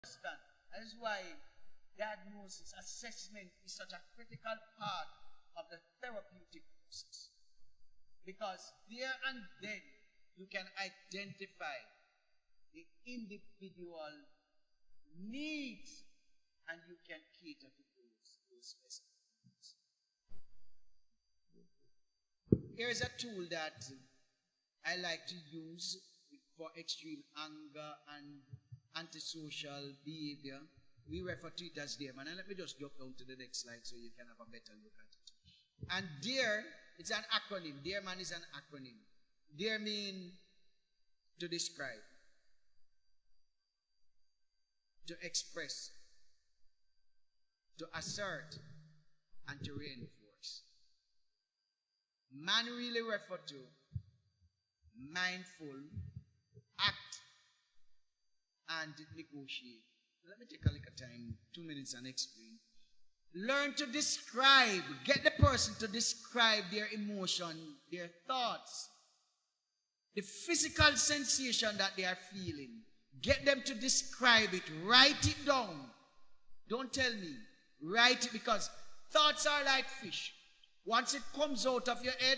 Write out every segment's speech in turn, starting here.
understand. That is why diagnosis, assessment is such a critical part of the therapeutic process. Because there and then you can identify the individual needs and you can cater to those specific needs. Here's a tool that I like to use for extreme anger and antisocial behavior. We refer to it as DARE. And let me just jump down to the next slide so you can have a better look at it. And DARE, it's an acronym. DARE man is an acronym. DARE means to describe, to express, to assert, and to reinforce. Man really refer to mindful, act, and negotiate. Let me take a little time, 2 minutes, and explain. Learn to describe. Get the person to describe their emotion, their thoughts, the physical sensation that they are feeling. Get them to describe it. Write it down. Don't tell me. Write it, because thoughts are like fish. Once it comes out of your head,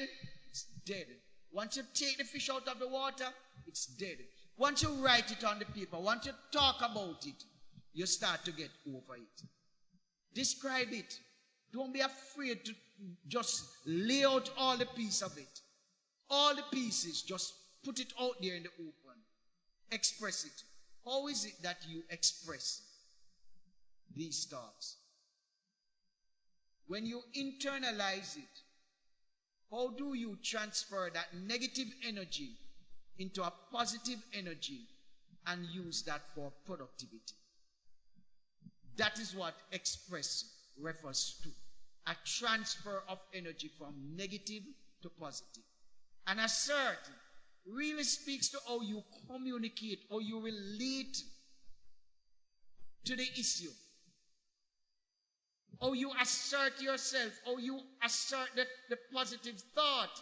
it's dead. Once you take the fish out of the water, it's dead. Once you write it on the paper, once you talk about it, you start to get over it. Describe it. Don't be afraid to just lay out all the pieces of it. All the pieces, just put it out there in the open. Express it. How is it that you express these thoughts? When you internalize it, how do you transfer that negative energy into a positive energy and use that for productivity? That is what express refers to. A transfer of energy from negative to positive. And assert really speaks to how you communicate, how you relate to the issue. How you assert yourself, how you assert the positive thought,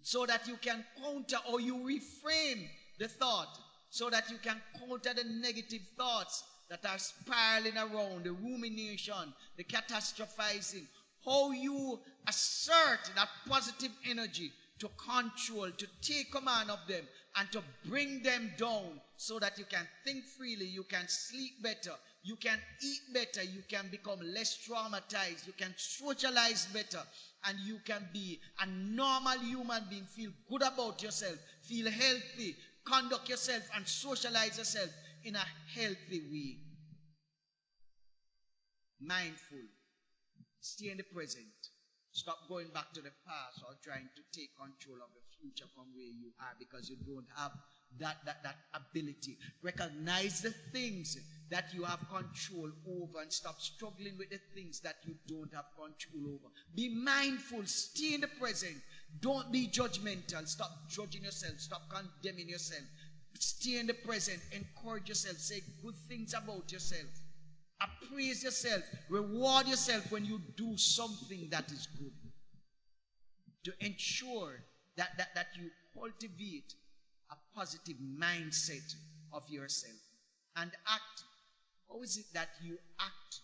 so that you can counter, or you reframe the thought, so that you can counter the negative thoughts that are spiraling around, the rumination, the catastrophizing. How you assert that positive energy to control, to take command of them, and to bring them down, so that you can think freely, you can sleep better, you can eat better, you can become less traumatized, you can socialize better, and you can be a normal human being, feel good about yourself, feel healthy, conduct yourself and socialize yourself in a healthy way. Mindful. Stay in the present. Stop going back to the past or trying to take control of the future from where you are, because you don't have that ability. Recognize the things that you have control over and stop struggling with the things that you don't have control over. Be mindful. Stay in the present. Don't be judgmental. Stop judging yourself. Stop condemning yourself. Stay in the present. Encourage yourself. Say good things about yourself. Appraise yourself. Reward yourself when you do something that is good. To ensure that you cultivate a positive mindset of yourself. And act. How is it that you act?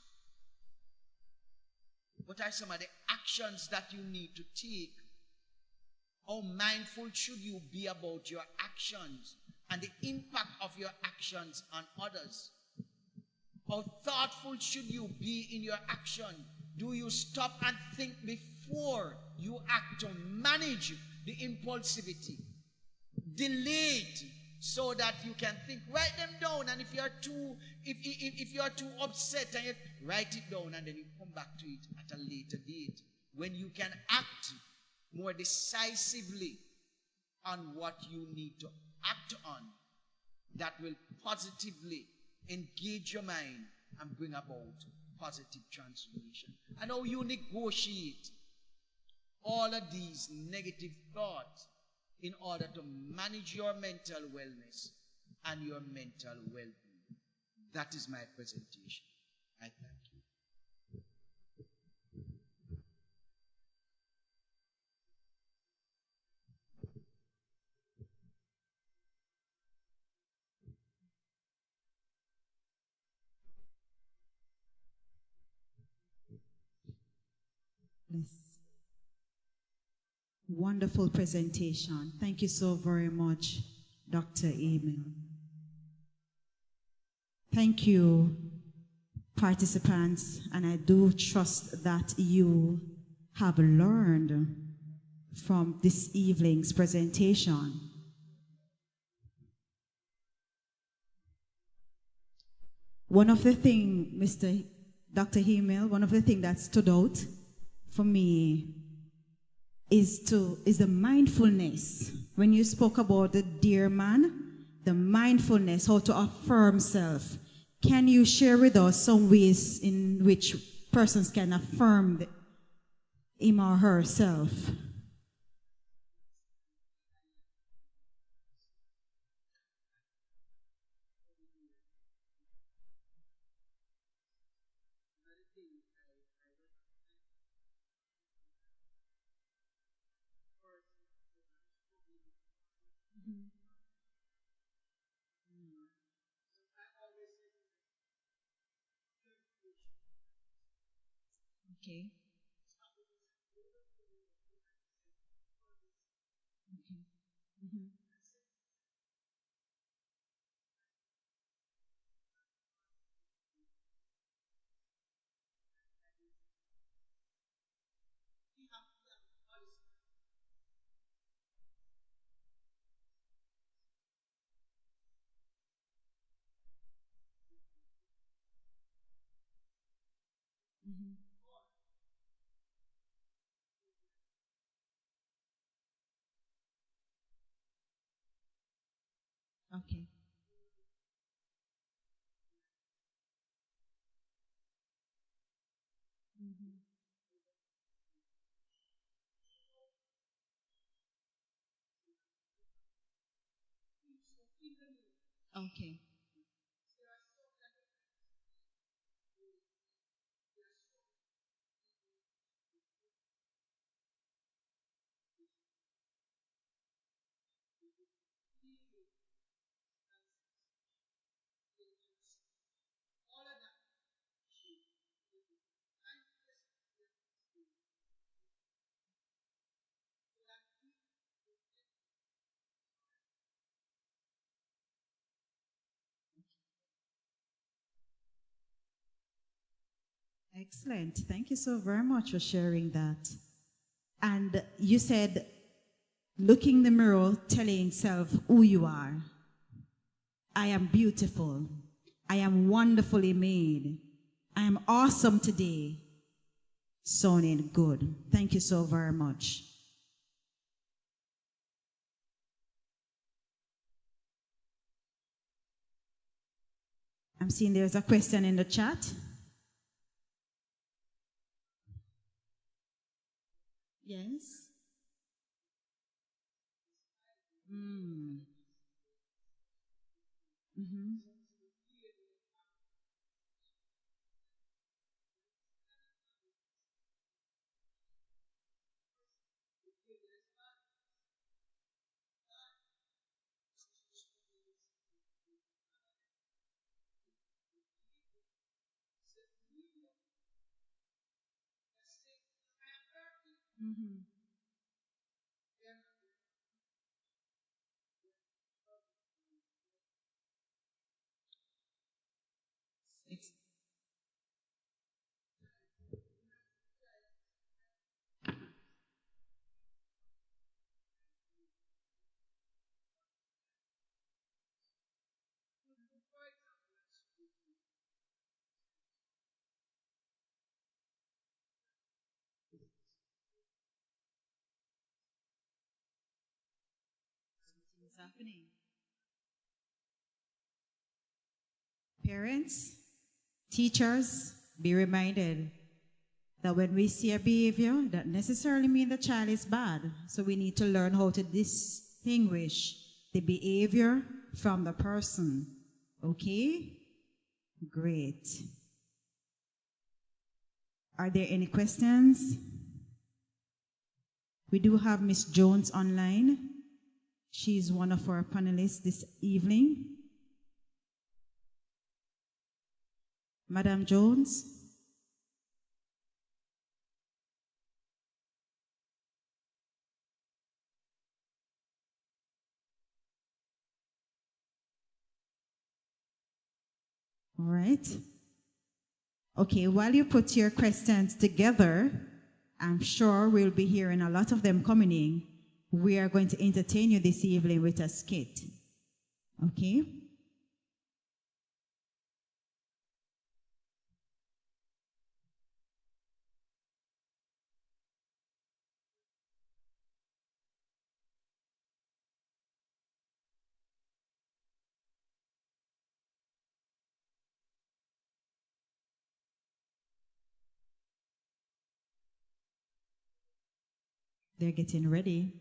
What are some of the actions that you need to take? How mindful should you be about your actions and the impact of your actions on others? How thoughtful should you be in your action? Do you stop and think before you act to manage the impulsivity? Delay it so that you can think. Write them down, and if you are too upset, and you write it down, and then you come back to it at a later date when you can act more decisively on what you need to act on, that will positively engage your mind and bring about positive transformation. And how you negotiate all of these negative thoughts in order to manage your mental wellness and your mental well-being. That is my presentation. I thank you. Yes. Wonderful presentation. Thank you so very much, Dr. Emil. Thank you, participants, and I do trust that you have learned from this evening's presentation. One of the things, Dr. Emil, one of the things that stood out for me is the mindfulness. When you spoke about the dear man, the mindfulness, how to affirm self. Can you share with us some ways in which persons can affirm him or herself? Okay. Okay. Mhm. Mhm. Okay. Mhm. Okay. Excellent. Thank you so very much for sharing that. And you said, looking in the mirror, telling self who you are. I am beautiful. I am wonderfully made. I am awesome today. Sounding good. Thank you so very much. I'm seeing there's a question in the chat. Yes. Mm. Mm-hmm. Mm-hmm. It's Something's happening. Parents, teachers, be reminded that when we see a behavior, that necessarily means the child is bad. So we need to learn how to distinguish the behavior from the person. Okay? Great. Are there any questions? We do have Miss Jones online. She's one of our panelists this evening. Madam Jones? All right. Okay, while you put your questions together, I'm sure we'll be hearing a lot of them coming in. We are going to entertain you this evening with a skit. Okay? They're getting ready.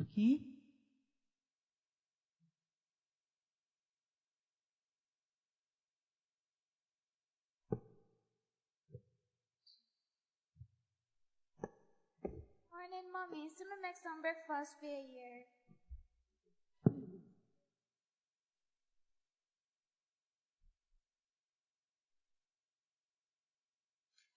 Okay? Morning, mommy. So me make some breakfast for you.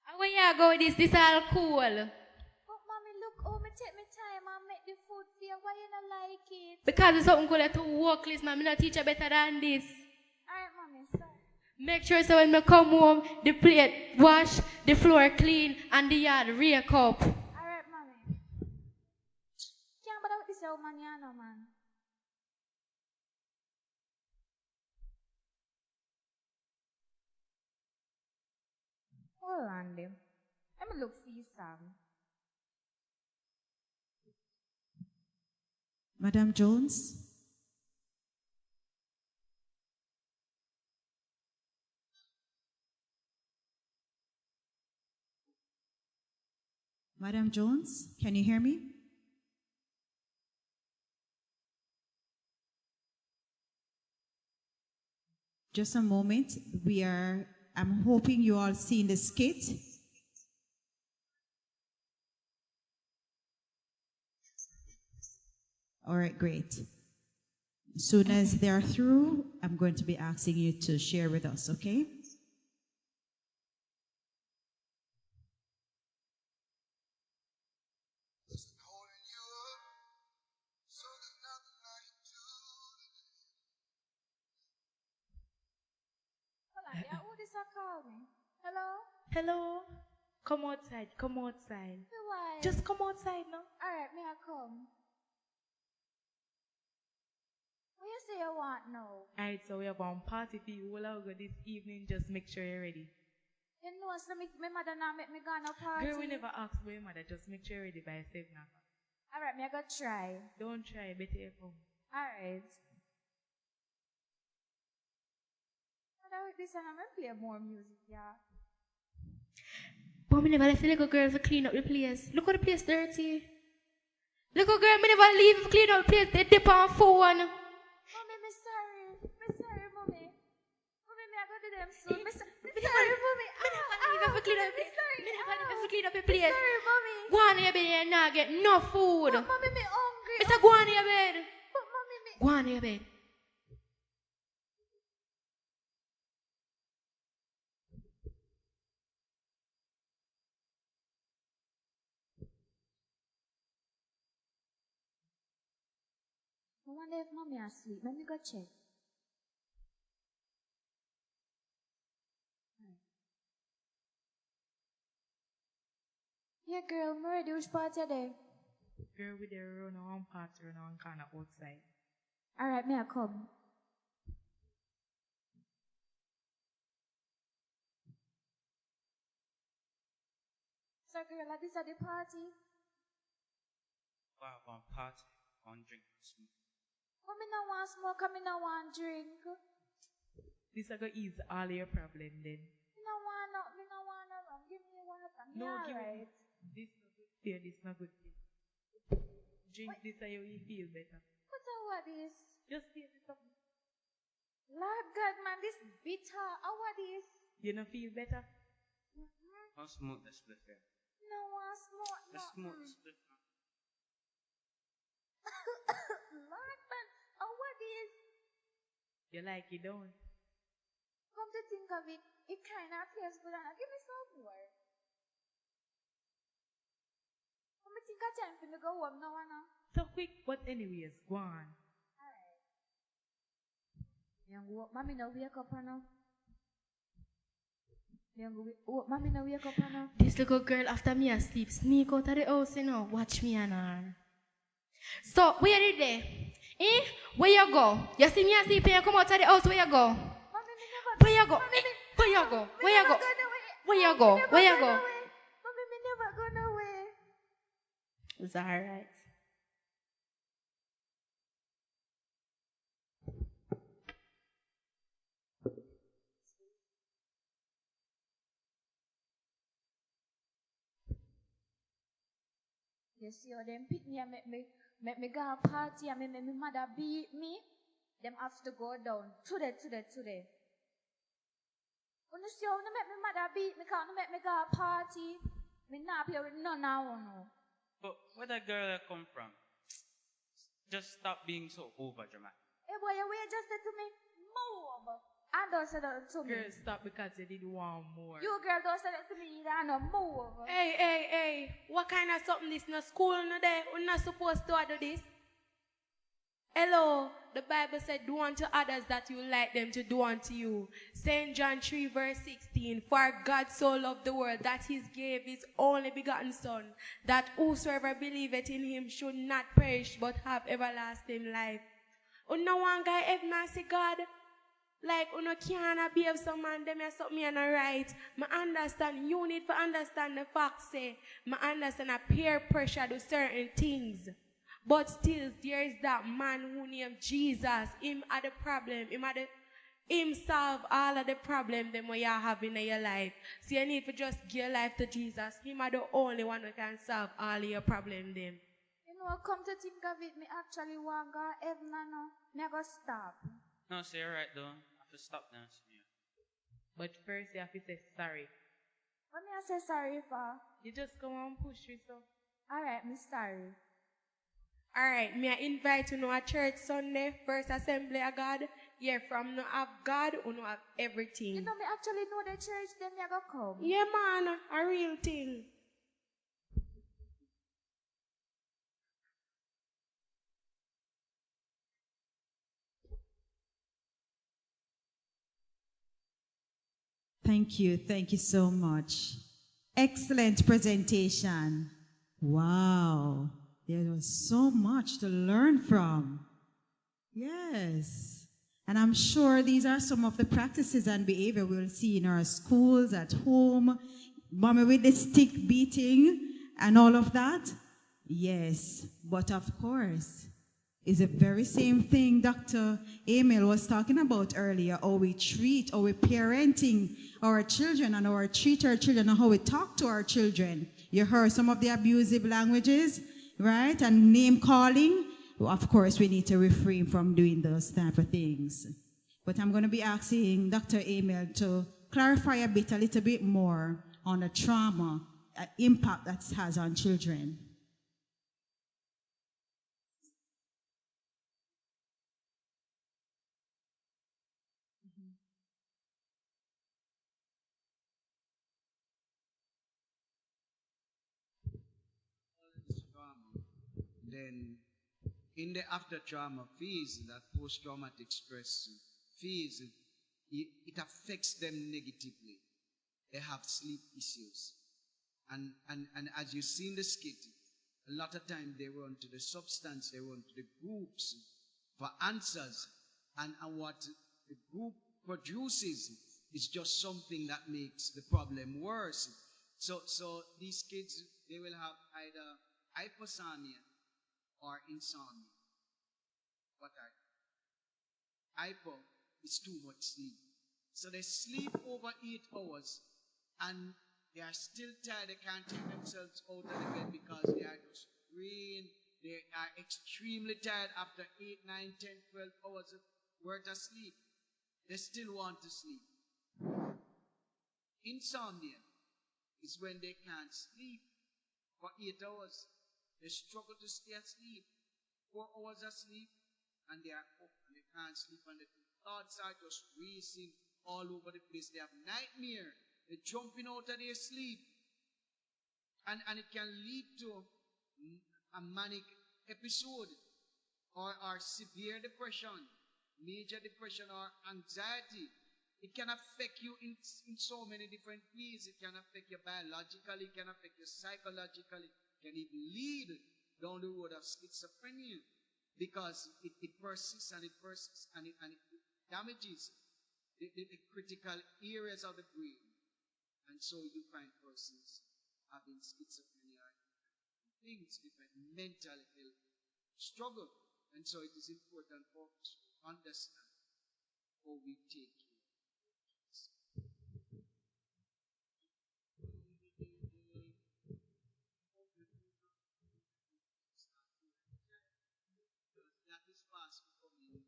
And when you go with this, this all cool. But mommy, look, oh, me take me time and make the food for you. Why you not like it? Because it's something called to work list, man. I'm not teacher better than this. Alright, mommy, sorry. Make sure so when I come home, the plate wash, the floor clean, and the yard rake up. Alright, mommy. Can't bother with this old man, you know, man. Hold on, them. Let me look for you, Sam. Madam Jones? Madam Jones, can you hear me? Just a moment. I'm hoping you all seen the skit. All right, great. As soon as they're through, I'm going to be asking you to share with us, okay? Hold on, yeah, who this a call me? Hello? Hello? Come outside, come outside. Why? Just come outside now. Alright, may I come? What you say you want now? Alright, so we have one party for you all over this evening. Just make sure you're ready. You know, so my mother not make me go on a party. Girl, we never ask for your mother. Just make sure you're ready by 7 o'clock. Alright, me I go try. Don't try, better you come. Alright. With this and I'm gonna play more music, yeah. But me never left the little girl to clean up the place. Look how the place dirty. Little girl, me never leave to clean up the place. They dip on phone. Mommy, me sorry. Me sorry, mommy. Mommy, me I go to them soon. Me sorry, mommy. Me never leave to clean up the place. Me never leave to clean up the place. Sorry, mommy. Go on to your bed and not get no food. But mommy, me hungry. Mister, go on to your bed. But mommy, me. Go on to your bed. I want wonder if mommy asleep. Let me go check. Yeah, girl, I'm ready. Which part are there? Girl, with the run on part, run on kind of outside. Alright, may I come? So, girl, like this at the party? Wow, one party, one drink, smoke. But me no want smoke and me no want drink. This is going to ease all your problem then. Me no want no rum. Give me water. Me No, give alright. it. This is not good. Yeah, this is not good. Drink this and you will feel better. What is? Just taste it up. Lord God, man, this bitter. What is? You don't feel better? Don't smoke the split here. No want smoke. Let's smoke the split now. Lord man, what is? You like it, don't? Come to think of it, it kind of tastes good. And give me some more. Come to think of time for me go home now, Anna. So quick, but anyways, go on. Alright. Young mommy no wake up, Anna. Mommy no wake up, Anna. This little girl after me asleep, sneak out of the house, you know, watch me and her. So, where you there? Eh? Where you go? You see me asleep and you come out of the house, where you go? Mommy, me never. Where you go? Mommy, Where you go? Where you go? Where you Mommy, go? never Where you gone go? away. Mommy, me never gone away. It's alright. You see how them pick me and make me go a party and make me mother beat me. Them have to go down today. When you see how they make me mother beat me, can't make me go a party. Me not here with none now, no. But where that girl come from? Just stop being so over dramatic. Hey boy, you wait just to me, move. And don't say that to me. Girl, stop because you did want more. You girl don't say that to me either, and no move. Hey, what kind of something this no school no there? We're not supposed to do this. Hello, the Bible said, do unto others that you like them to do unto you. St. John 3 verse 16, for God so loved the world that he gave his only begotten Son, that whosoever believeth in him should not perish but have everlasting life. No one guy ever mercy God. Like, you can't behave some man, them is something and right. I understand, you need to understand the facts, say. I understand a peer pressure to certain things. But still, there is that man who named Jesus. Him had the problem. Him solve all of the problem them you have in your life. So you need to just give your life to Jesus. Him are the only one who can solve all of your problem them. You know, come to think of it, me actually want go heaven now. Me go stop. No, say you're right though. I have to stop now. Yeah. But first you have to say sorry. What me I say sorry for? You just go and push it so. Alright, me sorry. Alright, me I invite you to a church Sunday, first assembly of God. Yeah, from no have God, you know have everything. You know me actually know the church, then me go come. Yeah man, a real thing. Thank you so much. Excellent presentation. Wow, there was so much to learn from. Yes, and I'm sure these are some of the practices and behavior we'll see in our schools, at home, mommy with the stick beating and all of that. Yes, but of course, it's the very same thing Dr. Emil was talking about earlier, how we treat, how we parenting our children and how we treat our children and how we talk to our children. You heard some of the abusive languages, right? And name calling. Well, of course, we need to refrain from doing those type of things. But I'm going to be asking Dr. Emil to clarify a little bit more on the trauma impact that it has on children. Then in the after trauma phase, that post traumatic stress phase, it affects them negatively. They have sleep issues. And as you see in the skit, a lot of time they run to the substance, they run to the groups for answers. And what the group produces is just something that makes the problem worse. So these kids, they will have either hyposomnia or insomnia. What are hypo is too much sleep. So they sleep over 8 hours and they are still tired. They can't take themselves out of the bed because they are just drained. They are extremely tired after 8, 9, 10, 12 hours worth of sleep. They still want to sleep. Insomnia is when they can't sleep for 8 hours. They struggle to stay asleep. 4 hours of sleep and they are up and they can't sleep and the thoughts are just racing all over the place. They have nightmare. They're jumping out of their sleep. And it can lead to a manic episode or severe depression, major depression or anxiety. It can affect you in so many different ways. It can affect you biologically, it can affect you psychologically, it can even lead down the road of schizophrenia because it persists and it persists and it damages the critical areas of the brain. And so you find persons having schizophrenia, things, different mental health struggle. And so it is important for us to understand how we take care of kids. That is fast becoming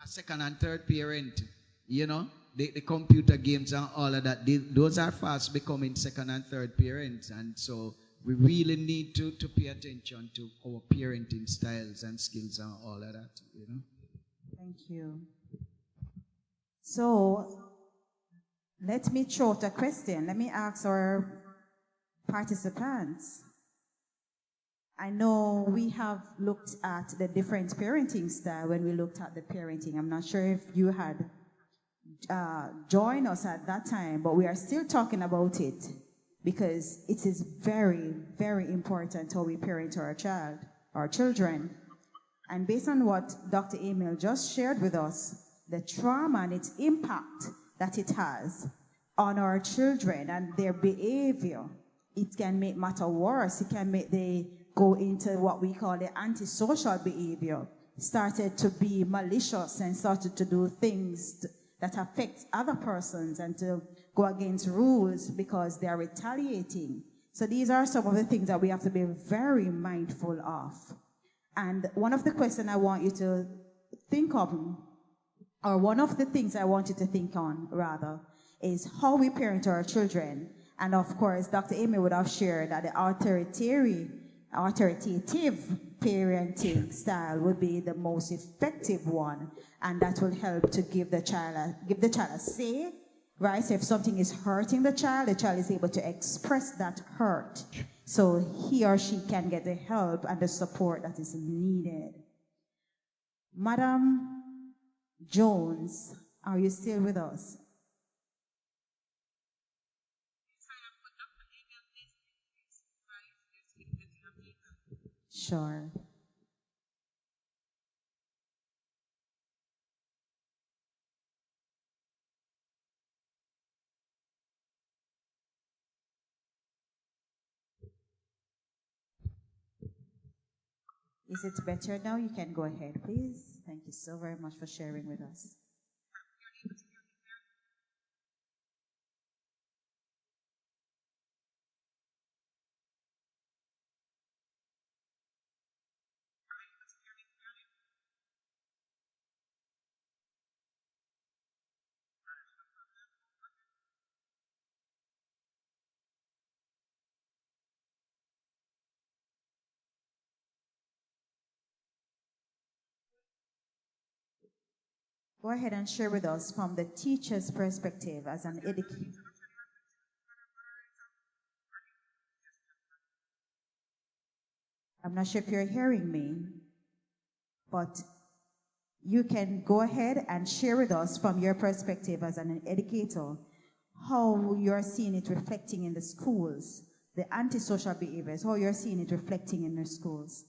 a second and third parent. You know, the computer games and all of that, those are fast becoming second and third parents. And so we really need to pay attention to our parenting styles and skills and all of that, you know. Thank you. So, let me throw out a question. Let me ask our participants. I know we have looked at the different parenting style when we looked at the parenting. I'm not sure if you had joined us at that time, but we are still talking about it because it is very, very important how we parent our children. And based on what Dr. Emil just shared with us, the trauma and its impact that it has on our children and their behavior, it can make matter worse. It can make they go into what we call the antisocial behavior, started to be malicious and started to do things that affect other persons and to go against rules because they are retaliating. So these are some of the things that we have to be very mindful of. And one of the questions I want you to think of, or one of the things I want you to think on, rather, is how we parent our children. And of course, Dr. Amy would have shared that the authoritative parenting style would be the most effective one, and that will help to give the child a say, right? So if something is hurting the child is able to express that hurt, so he or she can get the help and the support that is needed. Madam Jones, are you still with us? Sure. Is it better now? You can go ahead, please. Thank you so very much for sharing with us. Go ahead and share with us from the teacher's perspective as an educator. I'm not sure if you're hearing me. but you can go ahead and share with us from your perspective as an educator how you're seeing it reflecting in the schools, the antisocial behaviors, how you're seeing it reflecting in the schools.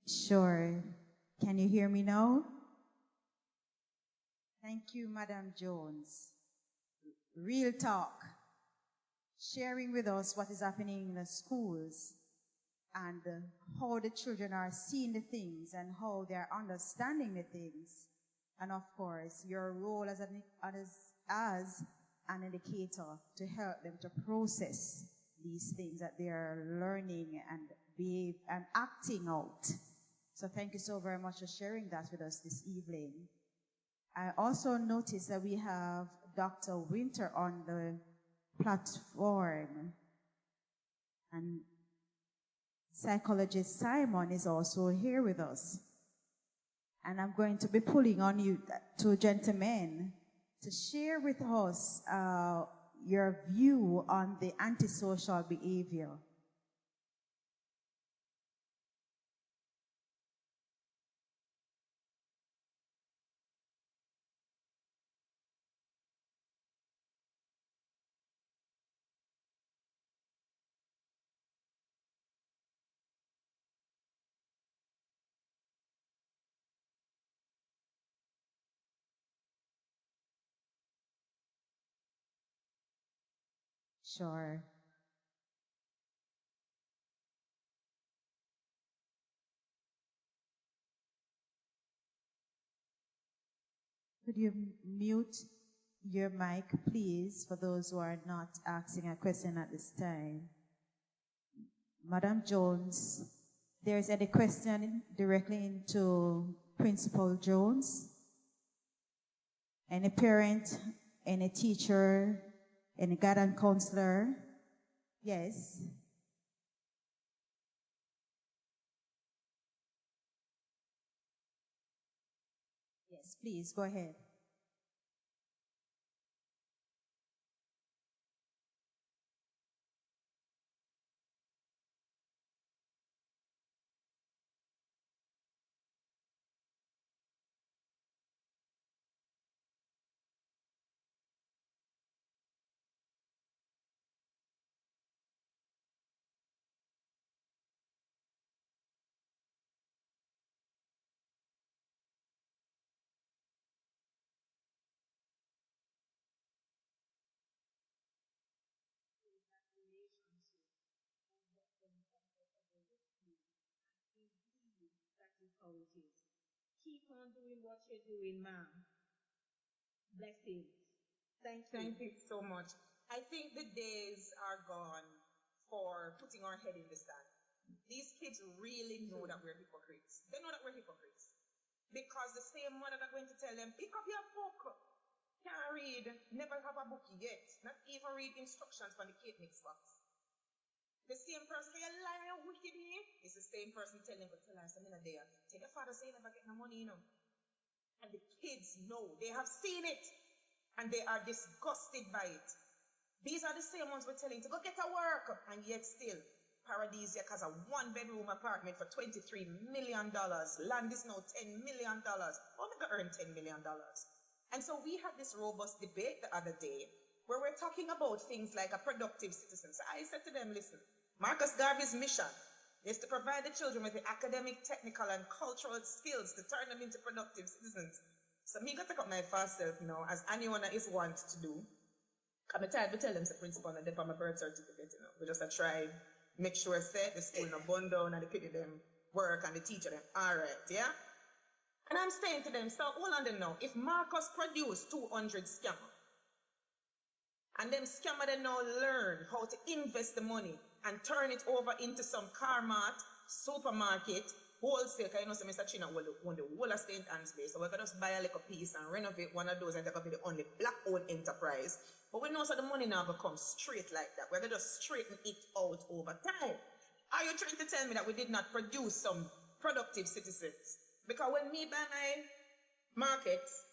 Sure. Can you hear me now? Thank you, Madam Jones. Real talk. Sharing with us what is happening in the schools and how the children are seeing the things and how they are understanding the things. And of course, your role as an indicator to help them to process these things that they are learning and behave and acting out. So thank you so very much for sharing that with us this evening. I also noticed that we have Dr. Winter on the platform, and psychologist Simon is also here with us. And I'm going to be pulling on you two gentlemen to share with us your view on the antisocial behavior. Sure. Could you mute your mic, please, for those who are not asking a question at this time? Madam Jones, there is any question directly into Principal Jones? Any parent, any teacher, any guidance counselor? Yes. Yes, please, go ahead. How it is. Keep on doing what you're doing, ma'am. Blessings. Thank you. Thank you so much. I think the days are gone for putting our head in the sand. These kids really know that we're hypocrites. They know that we're hypocrites. Because the same mother that's going to tell them, pick up your book. Can't read, never have a book yet. Not even read instructions from the cake mix box. The same person say, you lie, you wicked me. It's the same person telling them, tell us, I'm in a day. Tell your father say, never get no money, you know. And the kids know. They have seen it. And they are disgusted by it. These are the same ones we're telling to go get a work. And yet still, Paradisiac has a one-bedroom apartment for $23 million. Land is now $10 million. How am I going to earn $10 million? And so we had this robust debate the other day where we're talking about things like a productive citizen. So I said to them, listen, Marcus Garvey's mission is to provide the children with the academic, technical, and cultural skills to turn them into productive citizens. So me got to take up my fast self now, as anyone is want to do. I'm tired to tell them the principal and they for my birth certificate, you know. We just try, make sure the school no bun down and the kids them work and the teacher them. All right, yeah? And I'm saying to them, so hold on them now. If Marcus produced 200 scammers, and them scammer they now learn how to invest the money and turn it over into some car mart, supermarket, wholesale. Because you know, so Mr. China will own the whole of St. Anne's Bay. So we're going to just buy a little piece and renovate one of those and they're going to be the only black-owned enterprise. But we know so the money now will come straight like that. We're going to just straighten it out over time. Are you trying to tell me that we did not produce some productive citizens? Because when me buy my markets,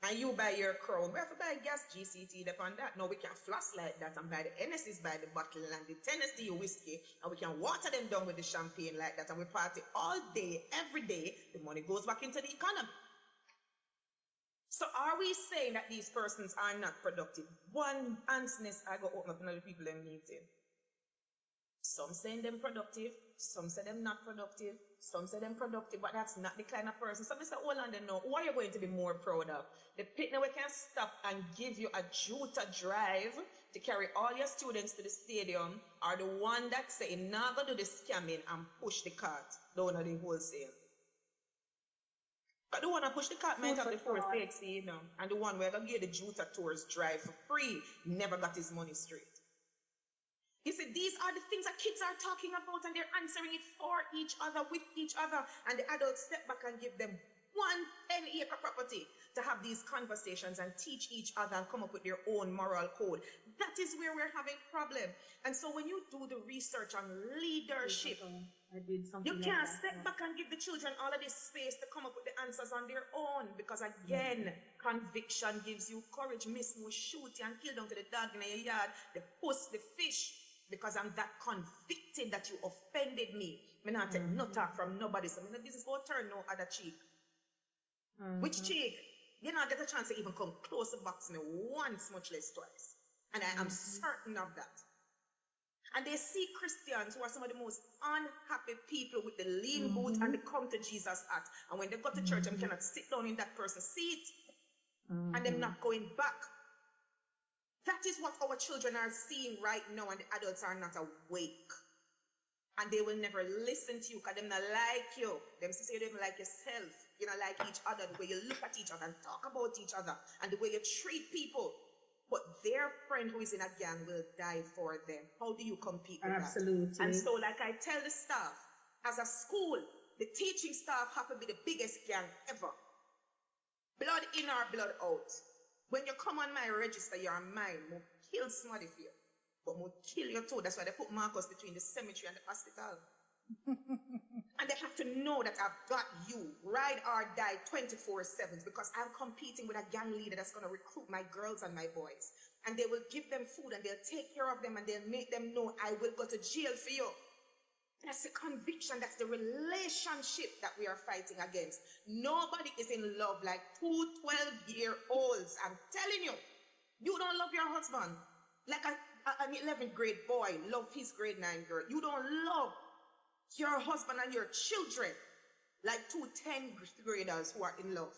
and you buy your Crown, we have to buy gas GCT upon that. No, we can floss like that and buy the Hennessy's by the bottle and the Tennessee whiskey, and we can water them down with the champagne like that, and we party all day, every day. The money goes back into the economy. So are we saying that these persons are not productive? One answerness I go open up another people in meeting. Some saying them productive, some say them not productive, some say them productive, but that's not the kind of person. Some say, hold on, they know. Who are you going to be more proud of? The pitney we can stop and give you a Juta drive to carry all your students to the stadium, or the one that say, now go do the scamming and push the cart down at the wholesale. But the one that push the cart might have the first taxi, you know, and the one where they give the Juta tours drive for free never got his money straight. You see, these are the things that kids are talking about, and they're answering it for each other, with each other, and the adults step back and give them 10-acre property to have these conversations and teach each other and come up with their own moral code. That is where we're having problem. And so when you do the research on leadership, you can't step back and give the children all of this space to come up with the answers on their own, because again, conviction gives you courage. Miss me, shoot you and kill down to the dog in your yard, the puss, the fish, because I'm that convicted that you offended me. Me not take no talk from nobody, so me no business go turn no other cheek. Which cheek? You not get a chance to even come close to box me once, much less twice. And I am certain of that. And they see Christians who are some of the most unhappy people with the lean boot and the come to Jesus hat. And when they go to church, they cannot sit down in that person's seat. And them not going back. That is what our children are seeing right now, and the adults are not awake. And they will never listen to you because they not like you. Them say you don't even like yourself. You don't like each other, the way you look at each other and talk about each other, and the way you treat people. But their friend who is in a gang will die for them. How do you compete with that? And so, like I tell the staff, as a school, the teaching staff have to be the biggest gang ever. Blood in or blood out. When you come on my register, you're mine. We'll kill somebody for you. But we'll kill you too. That's why they put markers between the cemetery and the hospital. And they have to know that I've got you. Ride or die 24/7, because I'm competing with a gang leader that's going to recruit my girls and my boys. And they will give them food and they'll take care of them and they'll make them know I will go to jail for you. That's the conviction, that's the relationship that we are fighting against. Nobody is in love like two 12-year-olds. I'm telling you, you don't love your husband like an 11th grade boy love his grade 9 girl. You don't love your husband and your children like two 10th graders who are in love.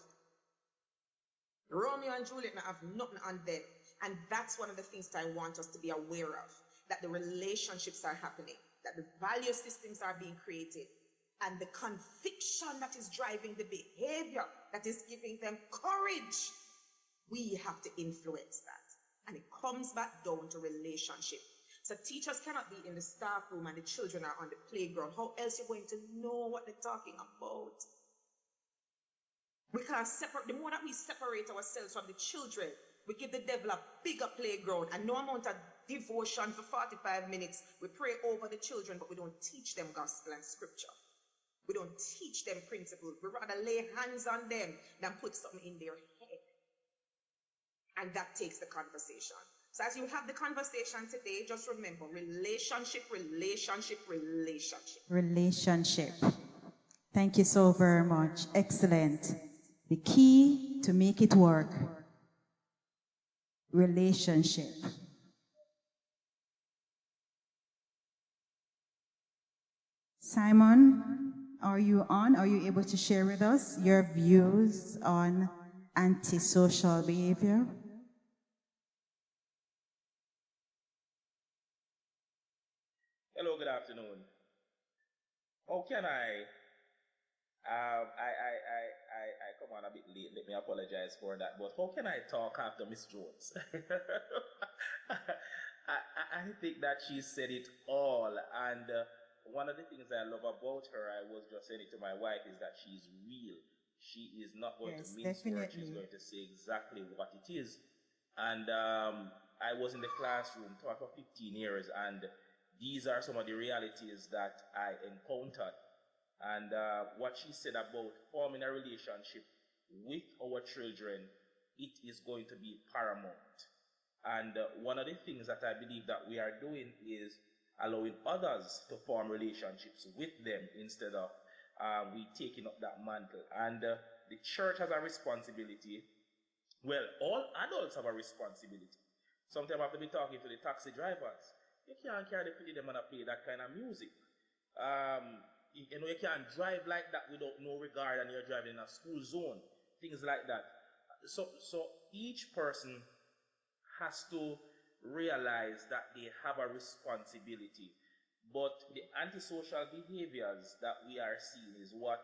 Romeo and Juliet have nothing on them. And that's one of the things that I want us to be aware of, that the relationships are happening, that the value systems are being created, and the conviction that is driving the behavior that is giving them courage. We have to influence that. And it comes back down to relationship. So teachers cannot be in the staff room and the children are on the playground. How else are you going to know what they're talking about? We can't separate. The more that we separate ourselves from the children, we give the devil a bigger playground, and no amount of devotion for 45 minutes. We pray over the children, but we don't teach them gospel and scripture. We don't teach them principles. We rather lay hands on them than put something in their head. And that takes the conversation. So as you have the conversation today, just remember, relationship, relationship, relationship. Relationship. Thank you so very much. Excellent. The key to make it work. Relationship. Simon, are you on? Are you able to share with us your views on antisocial behavior? Hello, good afternoon. How can I come on a bit late. Let me apologize for that. But how can I talk after Miss Jones? I think that she said it all. And one of the things I love about her, I was just saying it to my wife, is that she's real. She is not going to mince words. She's going to say exactly what it is. And I was in the classroom taught for 15 years, and these are some of the realities that I encountered. And what she said about forming a relationship with our children, it is going to be paramount. And one of the things that I believe that we are doing is allowing others to form relationships with them instead of we taking up that mantle. And the church has a responsibility. Well, all adults have a responsibility. Sometimes I have to be talking to the taxi drivers. You can't carry the pretty them and play that kind of music. You can't drive like that without no regard, and you're driving in a school zone, things like that. So each person has to realize that they have a responsibility. But the antisocial behaviors that we are seeing is what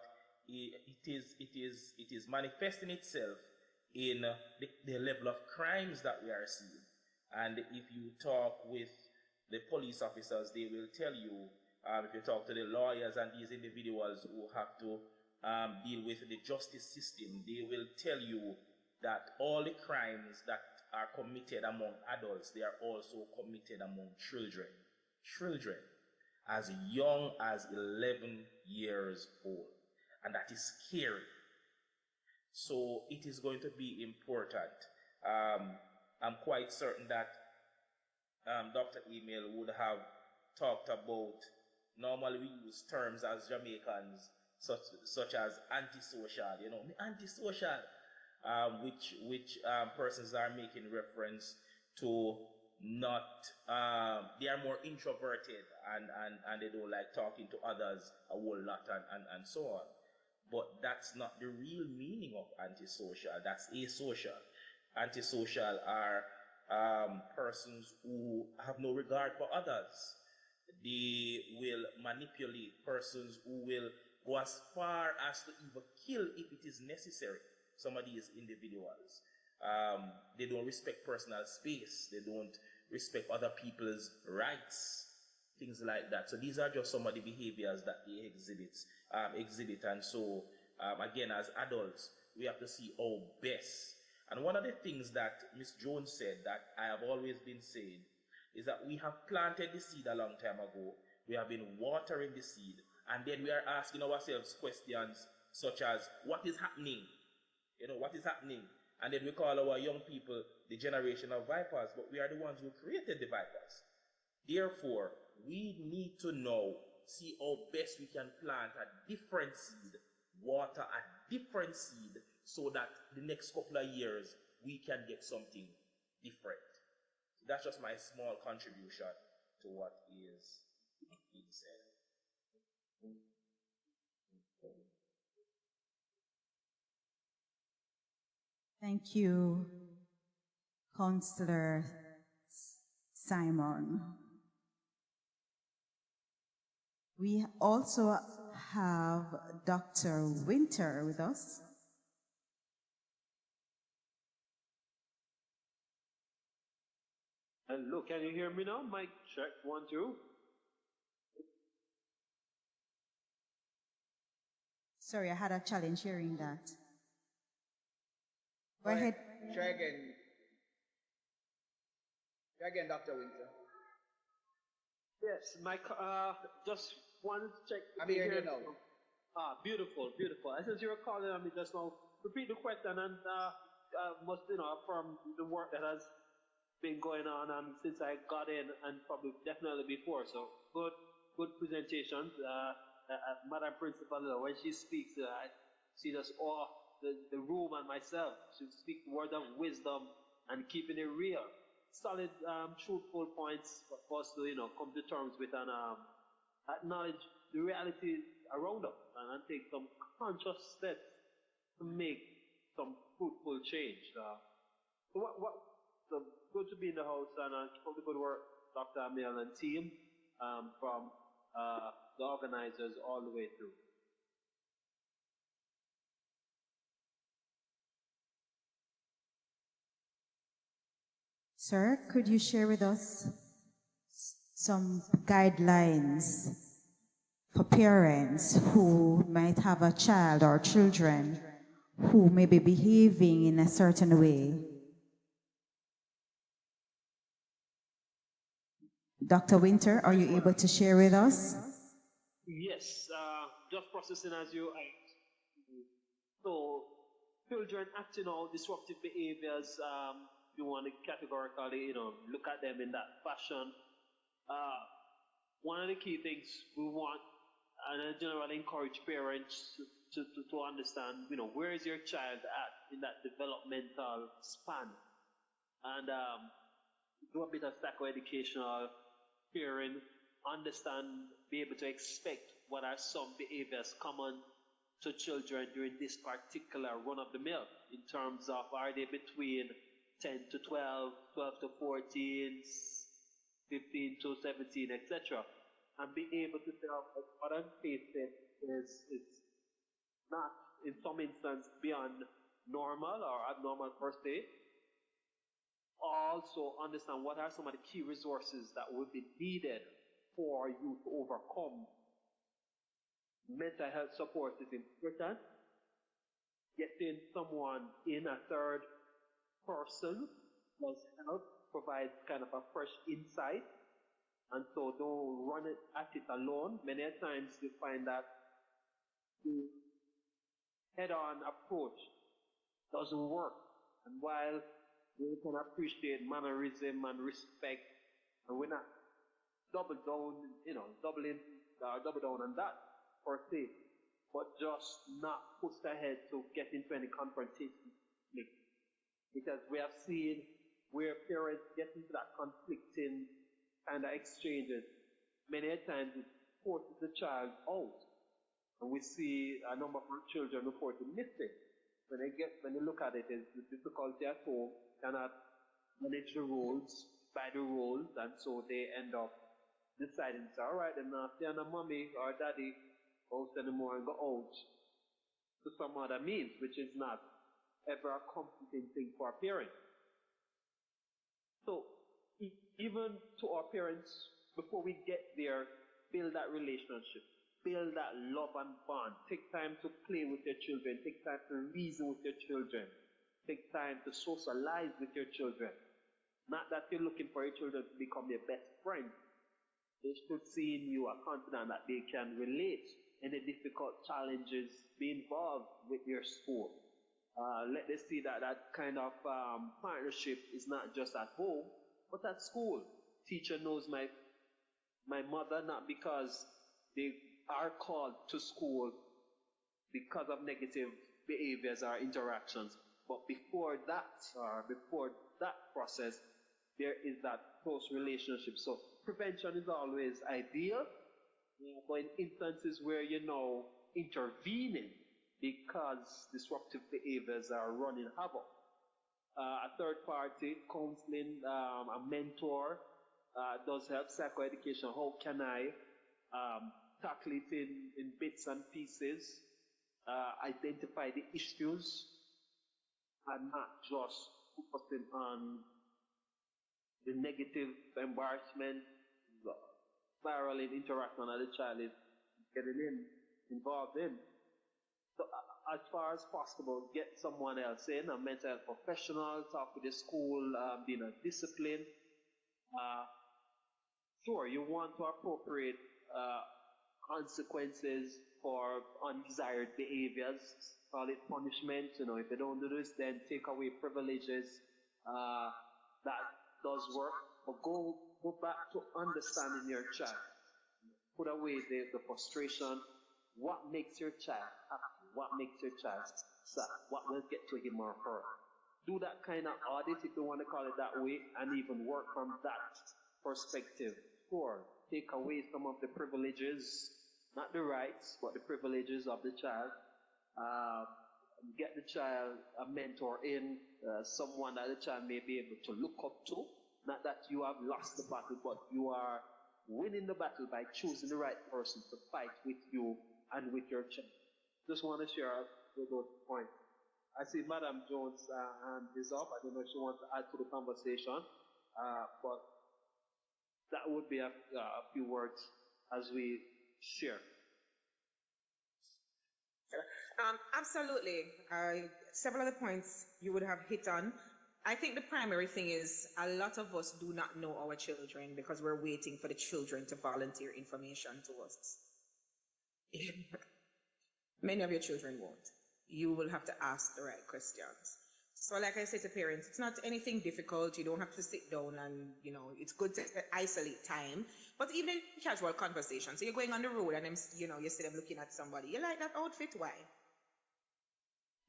it is manifesting itself in the level of crimes that we are seeing. And if you talk with the police officers, they will tell you, if you talk to the lawyers and these individuals who have to deal with the justice system, they will tell you that all the crimes that are committed among adults, they are also committed among children. Children as young as 11 years old. And that is scary. So it is going to be important. I'm quite certain that Dr. Emil would have talked about, normally we use terms as Jamaicans, such as antisocial, antisocial, which persons are making reference to not, they are more introverted and they don't like talking to others a whole lot and so on. But that's not the real meaning of antisocial. That's asocial. Antisocial are persons who have no regard for others. They will manipulate, persons who will go as far as to even kill if it is necessary. Some of these individuals, they don't respect personal space. They don't respect other people's rights, things like that. So these are just some of the behaviors that they exhibit. And so, again, as adults, we have to see our best. And one of the things that Ms. Jones said that I have always been saying is that we have planted the seed a long time ago. We have been watering the seed. And then we are asking ourselves questions such as, what is happening? What is happening? And then we call our young people the generation of vipers, but we are the ones who created the vipers. Therefore, we need to now see how best we can plant a different seed, water a different seed, so that the next couple of years we can get something different. So that's just my small contribution to what is being said. Thank you, Counselor Simon. We also have Dr. Winter with us. Hello, can you hear me now? Mic check, 1, 2. Sorry, I had a challenge hearing that. Go ahead. Try again. Try again, Dr. Winter. Yes, just wanted to check. I'm hearing you now. Beautiful, beautiful. And since you were calling on me just now, repeat the question and must, from the work that has been going on since I got in and probably definitely before. So good presentation. Madam Principal, when she speaks, she just awe the room and myself. She speaks words of wisdom and keeping it real. Solid, truthful points for us to, come to terms with and acknowledge the reality around us and take some conscious steps to make some fruitful change. So good to be in the house and keep up the good work, Dr. Emil and team, from the organizers all the way through. Sir, could you share with us some guidelines for parents who might have a child or children who may be behaving in a certain way? Dr. Winter, are you able to share with us? Yes, just processing as you act. So, children acting out disruptive behaviors, you want to categorically, look at them in that fashion. One of the key things we want, and I generally encourage parents to understand, where is your child at in that developmental span, and do a bit of psychoeducational parent, understand, be able to expect what are some behaviors common to children during this particular run of the mill in terms of are they between 10 to 12, 12 to 14, 15 to 17, etc. And be able to say, what I'm facing is not, in some instance, beyond normal or abnormal per se. Also understand what are some of the key resources that will be needed for you to overcome. Mental health support is important. Getting someone in, a third person, does help, provides kind of a fresh insight. And so don't run it at it alone. Many times you find that the head-on approach doesn't work. And while we can appreciate mannerism and respect, and we're not double down on that per se, but just not push ahead to get into any confrontation. Because we have seen where parents get into that conflicting kind of exchanges. Many times it forces the child out. And we see a number of children reporting missing. When they look at it, it's the difficulty at home, cannot manage the roles, by the rules, and so they end up deciding to say, all right, then now see a mommy or daddy goes anymore and go out to some other means, which is not ever a comforting thing for our parents. So even to our parents, before we get there, build that relationship, build that love and bond. Take time to play with your children, take time to reason with your children, take time to socialize with your children. Not that you're looking for your children to become your best friend. They should see in you a confidence that they can relate any difficult challenges, be involved with your school. Let them see that kind of partnership is not just at home, but at school. Teacher knows my mother not because they are called to school because of negative behaviors or interactions, but before that process, there is that close relationship. So prevention is always ideal, but in instances where intervening because disruptive behaviors are running havoc. A third party, counseling, a mentor, does help psychoeducation. How can I tackle it in bits and pieces, identify the issues, and not just focusing on the negative embarrassment, spiraling interaction that the child is getting involved in. So as far as possible, get someone else in, a mental health professional, talk with the school, being a discipline. Sure, you want to appropriate consequences for undesired behaviors, call it punishment. If you don't do this, then take away privileges. That does work. But go back to understanding your child. Put away the frustration. What makes your child happy? What makes your child sad? What will get to him or her? Do that kind of audit, if you want to call it that way, and even work from that perspective. Sure, take away some of the privileges, not the rights, but the privileges of the child. Get the child a mentor in, someone that the child may be able to look up to. Not that you have lost the battle, but you are winning the battle by choosing the right person to fight with you and with your child. Just want to share those points. I see Madam Jones' hand is up. I don't know if she wants to add to the conversation, but that would be a few words as we share. Absolutely. Several of the points you would have hit on. I think the primary thing is a lot of us do not know our children because we're waiting for the children to volunteer information to us. Many of your children won't. You will have to ask the right questions. So like I say to parents, it's not anything difficult. You don't have to sit down and, it's good to isolate time. But even in casual conversation, so you're going on the road and you see them looking at somebody. You like that outfit? Why?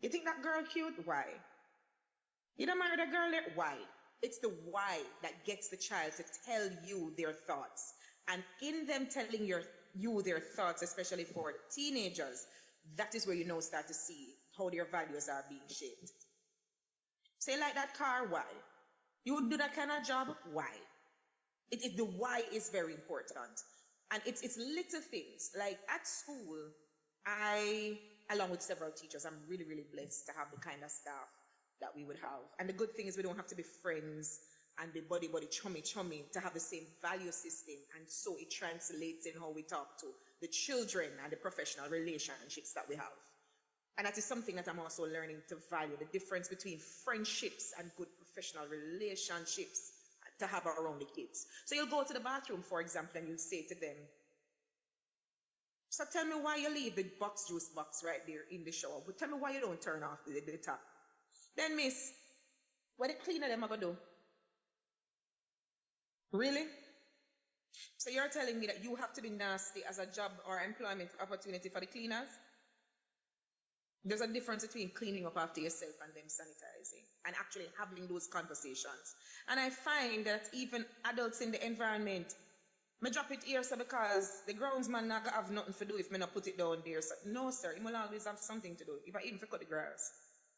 You think that girl cute? Why? You don't marry that girl? Why? It's the why that gets the child to tell you their thoughts. And in them telling you their thoughts, especially for teenagers, that is where you now start to see how their values are being shaped. Say like that car, why? You would do that kind of job, why? The why is very important. And it's little things. Like at school, along with several teachers, I'm really, really blessed to have the kind of staff that we would have. And the good thing is we don't have to be friends and be buddy, chummy to have the same value system. And so it translates in how we talk to the children and the professional relationships that we have. And that is something that I'm also learning to value, the difference between friendships and good professional relationships to have around the kids. So you'll go to the bathroom, for example, and you'll say to them, so tell me why you leave the box juice box right there in the shower. But tell me why you don't turn off the tap. Then miss, what the cleaner them are going to do? Really? So you're telling me that you have to be nasty as a job or employment opportunity for the cleaners? There's a difference between cleaning up after yourself and them sanitizing and actually having those conversations. And I find that even adults in the environment, me drop it here so because the groundsman not gonna have nothing to do if me not put it down there. So, no sir, he will always have something to do, if I even cut the grass.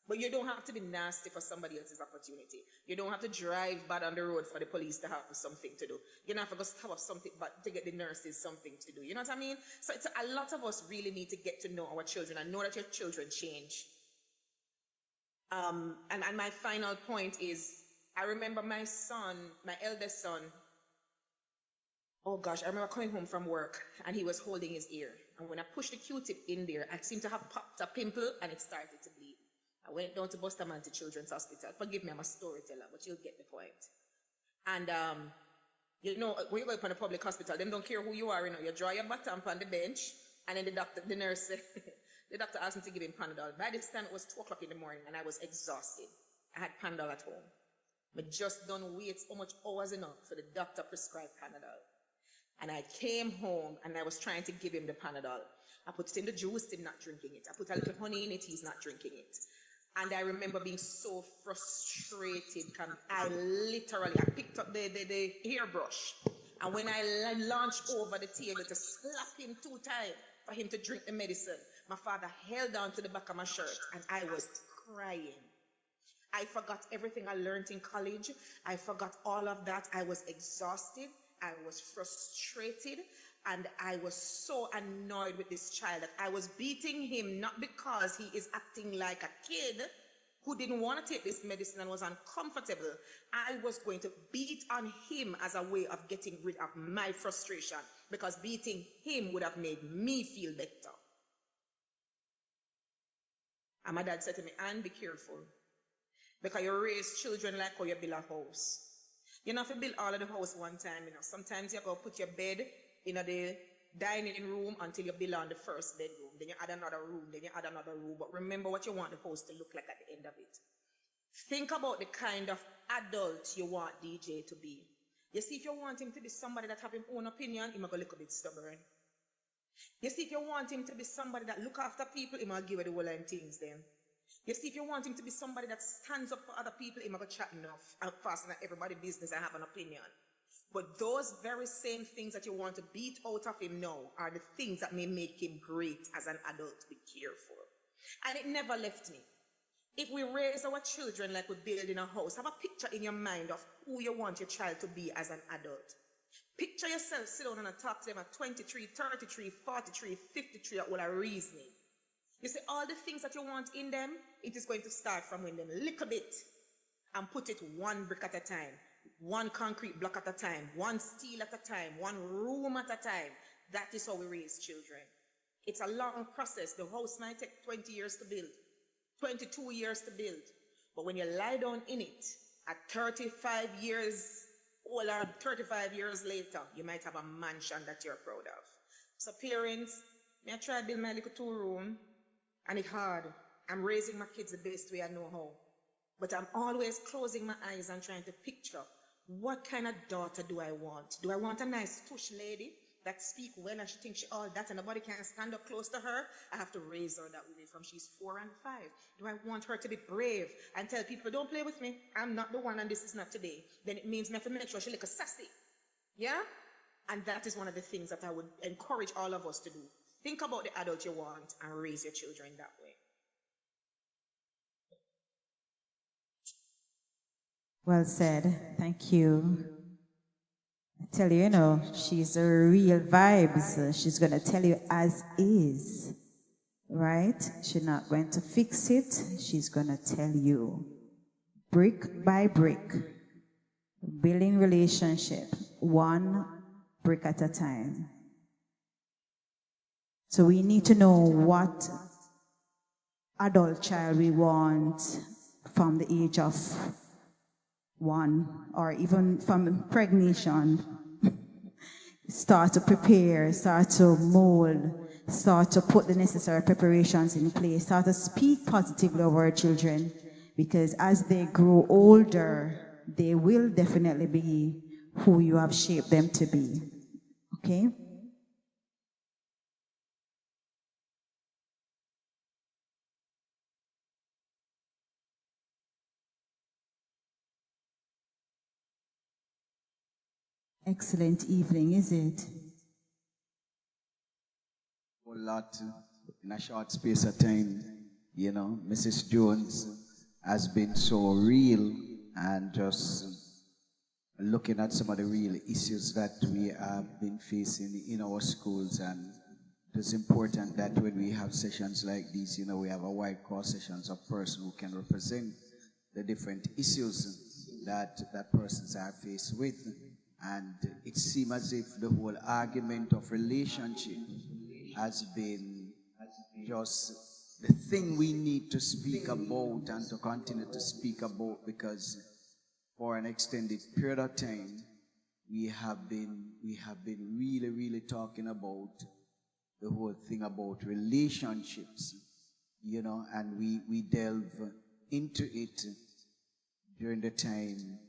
But you don't have to be nasty for somebody else's opportunity. You don't have to drive bad on the road for the police to have something to do. You don't have to go stop something but to get the nurses something to do. You know what I mean? So a lot of us really need to get to know our children and know that your children change. And my final point is, I remember my son, my eldest son, oh gosh, I remember coming home from work and he was holding his ear. And when I pushed the Q-tip in there, I seemed to have popped a pimple and it started to bleed. I went down to Bustamante Children's Hospital. Forgive me, I'm a storyteller, but you'll get the point. And, you know, when you go up in a public hospital, them don't care who you are, you know. You draw your bottom on the bench, and then the nurse, the doctor asked me to give him Panadol. By this time, it was 2 o'clock in the morning, and I was exhausted. I had Panadol at home. But just don't wait so much hours enough for the doctor prescribed Panadol. And I came home, and I was trying to give him the Panadol. I put it in the juice, he's not drinking it. I put a little honey in it, he's not drinking it. And I remember being so frustrated. I picked up the hairbrush. And when I launched over the table to slap him 2 times for him to drink the medicine, my father held on to the back of my shirt and I was crying. I forgot everything I learned in college. I forgot all of that. I was exhausted. I was frustrated. And I was so annoyed with this child that I was beating him not because he is acting like a kid who didn't want to take this medicine and was uncomfortable. I was going to beat on him as a way of getting rid of my frustration because beating him would have made me feel better. And my dad said to me, Anne, be careful. Because you raise children like how you build a house. You don't have to build all of the house one time, you know. Sometimes you go put your bed in the dining room until you build on the first bedroom. Then you add another room, then you add another room. But remember what you want the house to look like at the end of it. Think about the kind of adult you want DJ to be. You see, if you want him to be somebody that have his own opinion, he might go a little bit stubborn. You see, if you want him to be somebody that look after people, he might give you the whole line things then. You see, if you want him to be somebody that stands up for other people, he might go chat enough and fasten at everybody's business and have an opinion. But those very same things that you want to beat out of him now are the things that may make him great as an adult. Be careful. And it never left me. If we raise our children like we build in a house, have a picture in your mind of who you want your child to be as an adult. Picture yourself sit down and talk to them at 23, 33, 43, 53 at all a reasoning. You see, all the things that you want in them, it is going to start from when them little bit and put it 1 brick at a time. 1 concrete block at a time, 1 steel at a time, 1 room at a time. That is how we raise children. It's a long process. The house might take 20 years to build, 22 years to build. But when you lie down in it, at 35 years old or 35 years later, you might have a mansion that you're proud of. So parents, I try to build my little 2-room, and it's hard. I'm raising my kids the best way I know how. But I'm always closing my eyes and trying to picture what kind of daughter do I want? Do I want a nice tush lady that speak well and she thinks she all that and nobody can stand up close to her, I have to raise her that way from she's 4 and 5. Do I want her to be brave and tell people, don't play with me, I'm not the one and this is not today? Then it means me have to make sure she look sassy. Yeah? And that is one of the things that I would encourage all of us to do. Think about the adult you want and raise your children that way. Well said. Thank you. I tell you, she's a real vibes. She's going to tell you as is. Right? She's not going to fix it. She's going to tell you brick by brick. Building relationship. One brick at a time. So we need to know what adult child we want from the age of 1 or even from impregnation. Start to prepare, start to mold, start to put the necessary preparations in place, start to speak positively over our children, because as they grow older, they will definitely be who you have shaped them to be. Okay? Excellent evening, is it? A lot in a short space of time. Mrs. Jones has been so real and just looking at some of the real issues that we have been facing in our schools. And it's important that when we have sessions like these, we have a wide cross sections of person who can represent the different issues that persons are faced with. And it seems as if the whole argument of relationship has been just the thing we need to speak about and to continue to speak about, because for an extended period of time we have been really, really talking about the whole thing about relationships, and we delve into it during the time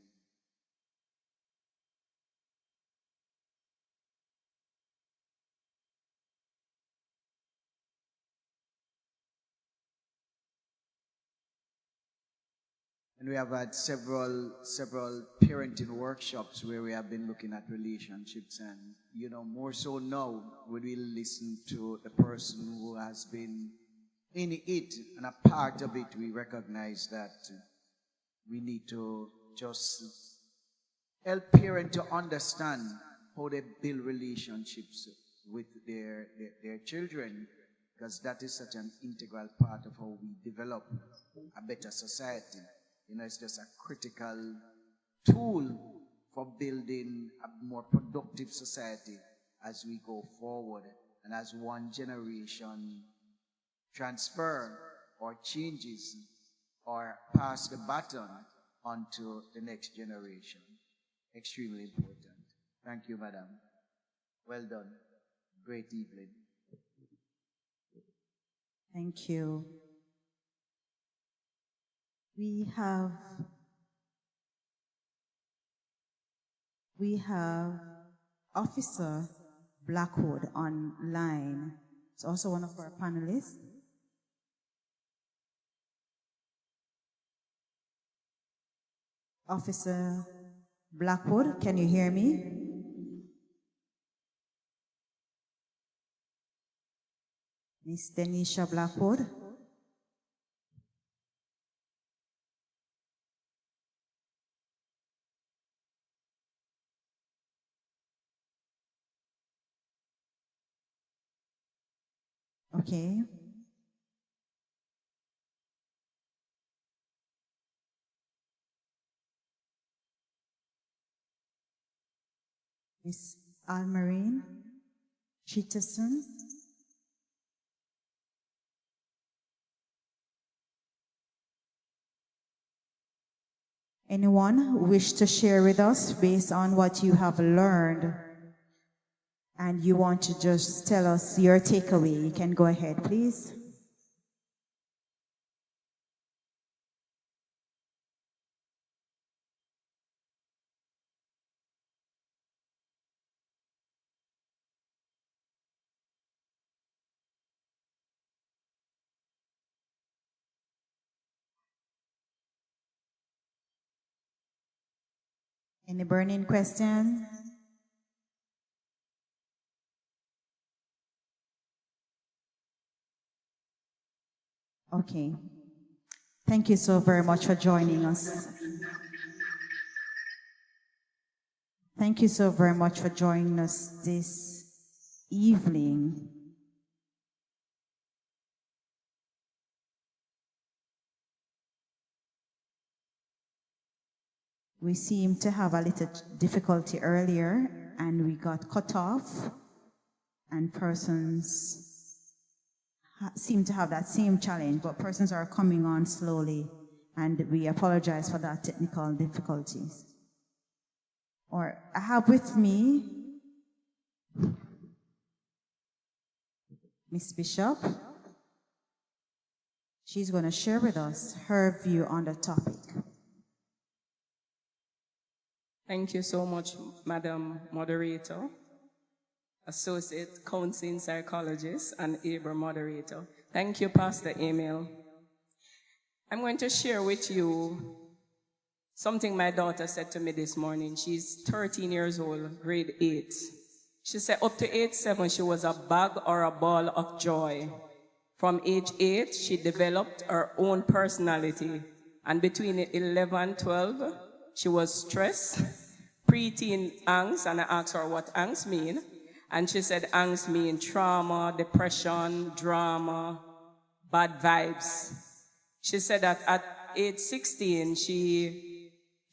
and we have had several parenting workshops where we have been looking at relationships, and more so now when we listen to the person who has been in it and a part of it, we recognize that we need to just help parents to understand how they build relationships with their children, because that is such an integral part of how we develop a better society. It's just a critical tool for building a more productive society as we go forward and as one generation transfer or changes or pass the baton onto the next generation. Extremely important. Thank you, madam. Well done. Great evening. Thank you. We have Officer Blackwood online. It's also one of our panelists. Officer Blackwood, can you hear me? Miss Denisha Blackwood. Okay. Miss Almarine Chitterson. Anyone wish to share with us based on what you have learned and you want to just tell us your takeaway? You can go ahead, please. Any burning question? Okay. Thank you so very much for joining us. Thank you so very much for joining us this evening. We seemed to have a little difficulty earlier, and we got cut off, and persons seem to have that same challenge, but persons are coming on slowly, and we apologize for that technical difficulties. Or I have with me Miss Bishop. She's going to share with us her view on the topic. Thank you so much, Madam Moderator, Associate Counseling Psychologist, and ABRA Moderator. Thank you, Pastor Emil. I'm going to share with you something my daughter said to me this morning. She's 13 years old, grade 8. She said up to age 7, she was a bag or a ball of joy. From age 8, she developed her own personality. And between 11 and 12, she was stressed, preteen angst, and I asked her what angst mean. And she said angst mean trauma, depression, drama, bad vibes. She said that at age 16, she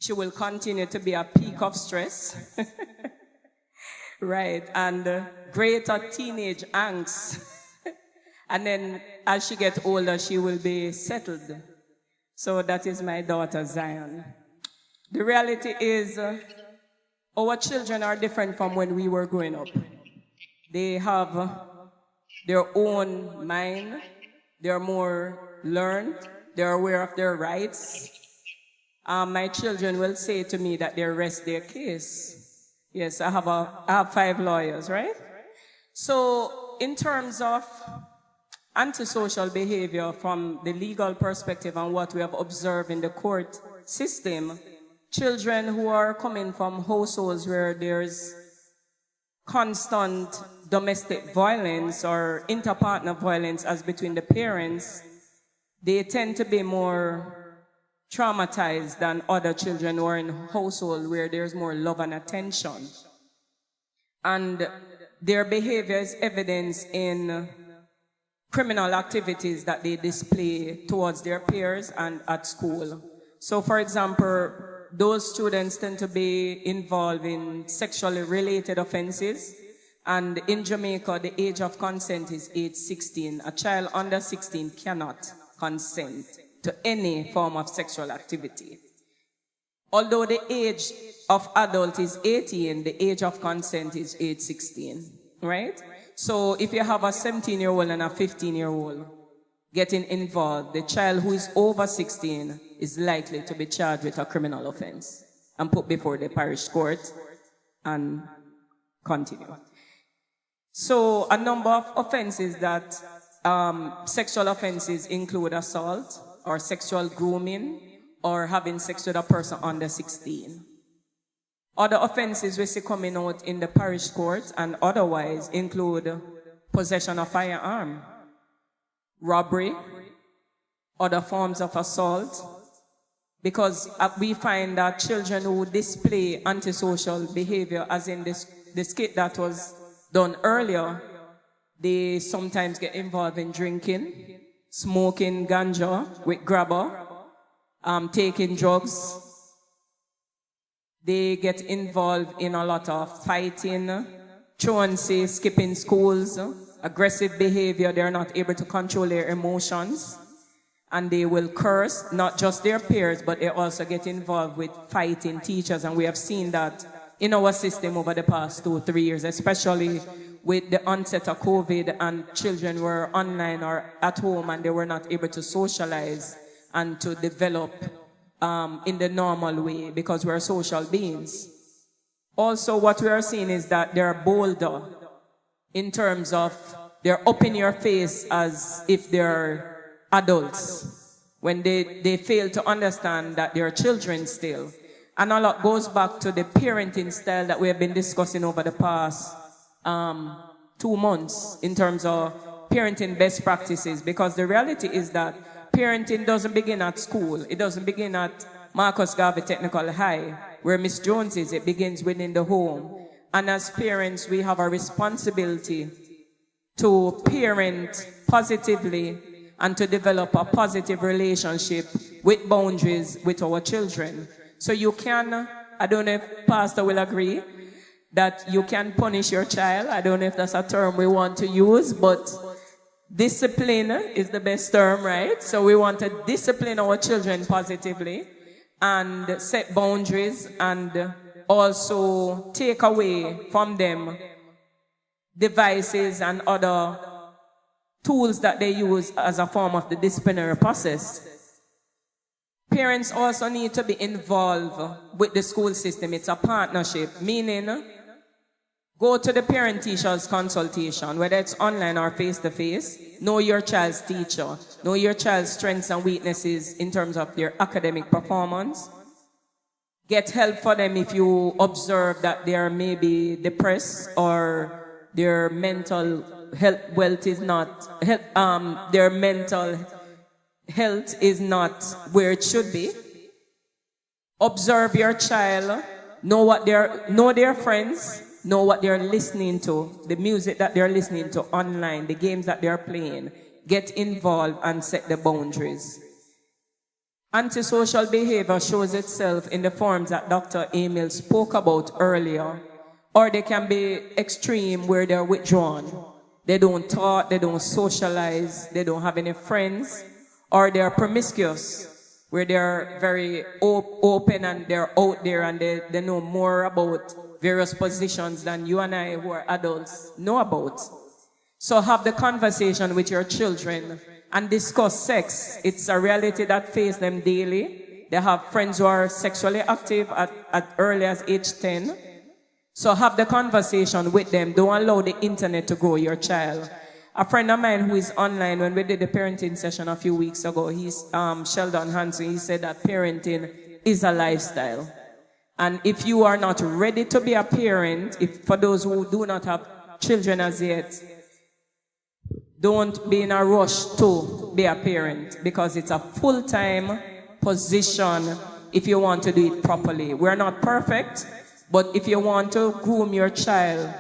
will continue to be a peak of stress. Right, and greater teenage angst. And then as she gets older, she will be settled. So that is my daughter, Zion. The reality is, our children are different from when we were growing up. They have their own mind. They're more learned. They're aware of their rights. My children will say to me that they rest their case. Yes, I have 5 lawyers, right? So in terms of antisocial behavior from the legal perspective and what we have observed in the court system, children who are coming from households where there's constant domestic violence or interpartner violence as between the parents, they tend to be more traumatized than other children who are in households where there's more love and attention. And their behavior is evidenced in criminal activities that they display towards their peers and at school. So for example, those students tend to be involved in sexually related offenses. And in Jamaica, the age of consent is age 16. A child under 16 cannot consent to any form of sexual activity. Although the age of adult is 18, the age of consent is age 16, right? So if you have a 17-year-old and a 15-year-old getting involved, the child who is over 16 is likely to be charged with a criminal offense and put before the parish court and continue. So a number of offenses that sexual offenses include assault or sexual grooming or having sex with a person under 16. Other offenses we see coming out in the parish court and otherwise include possession of firearm, robbery, other forms of assault, because we find that children who display antisocial behavior, as in this kid that was done earlier, they sometimes get involved in drinking, smoking ganja with grabber, taking drugs. They get involved in a lot of fighting, truancy, skipping schools, aggressive behavior. They're not able to control their emotions. And they will curse, not just their peers, but they also get involved with fighting teachers. And we have seen that in our system over the past 2-3 years, especially with the onset of COVID and children were online or at home and they were not able to socialize and to develop in the normal way because we're social beings. Also, what we are seeing is that they're bolder in terms of they're up in your face as if they're adults when they fail to understand that they're children still. And a lot goes back to the parenting style that we have been discussing over the past 2 months in terms of parenting best practices, because the reality is that parenting doesn't begin at school. It doesn't begin at Marcus Garvey Technical High, where Miss Jones is. It begins within the home. And as parents, we have a responsibility to parent positively and to develop a positive relationship with boundaries with our children. So you can, I don't know if Pastor will agree, that you can punish your child. I don't know if that's a term we want to use, but discipline is the best term, right? So we want to discipline our children positively and set boundaries and also take away from them devices and other tools that they use as a form of the disciplinary process. Parents also need to be involved with the school system. It's a partnership, meaning go to the parent-teachers consultation, whether it's online or face-to-face. Know your child's teacher. Know your child's strengths and weaknesses in terms of their academic performance. Get help for them if you observe that they are maybe depressed or their mental health wealth is not, their mental health is not where it should be. Observe your child. Know their friends. Know what they're listening to, the music that they're listening to online, the games that they're playing. Get involved and set the boundaries. Antisocial behavior shows itself in the forms that Dr. Emil spoke about earlier, or they can be extreme where they're withdrawn. They don't talk, they don't socialize, they don't have any friends, or they're promiscuous, where they're very open and they're out there and they know more about various positions than you and I who are adults know about. So have the conversation with your children and discuss sex. It's a reality that faces them daily. They have friends who are sexually active at early as age 10. So have the conversation with them. Don't allow the internet to grow your child. A friend of mine who is online, when we did the parenting session a few weeks ago, he's Sheldon Hansen, he said that parenting is a lifestyle. And if you are not ready to be a parent, for those who do not have children as yet, don't be in a rush to be a parent, because it's a full-time position if you want to do it properly. We're not perfect, but if you want to groom your child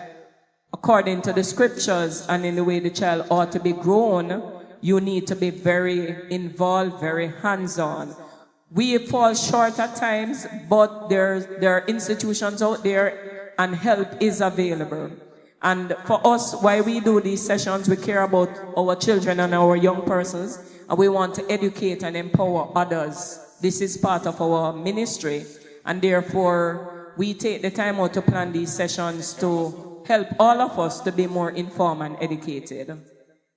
according to the scriptures and in the way the child ought to be grown, you need to be very involved, very hands-on. We fall short at times, but there are institutions out there and help is available. And for us, why we do these sessions, we care about our children and our young persons, and we want to educate and empower others. This is part of our ministry, and therefore we take the time out to plan these sessions to help all of us to be more informed and educated.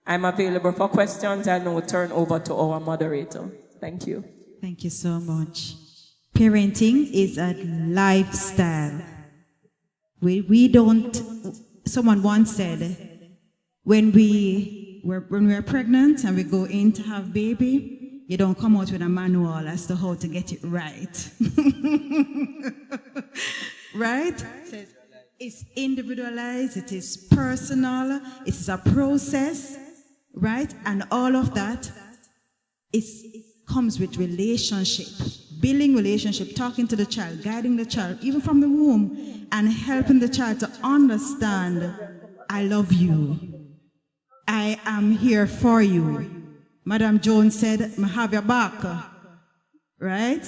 I'm available for questions. I now turn over to our moderator. Thank you. Thank you so much. Parenting is a lifestyle. We don't, someone once said, when we're pregnant and we go in to have baby, you don't come out with a manual as to how to get it right. Right? It's individualized, it is personal, it is a process, right? And all of that comes with relationship, building relationship, talking to the child, guiding the child, even from the womb, and helping the child to understand, I love you. I am here for you. Madam Jones said, I have your back, right?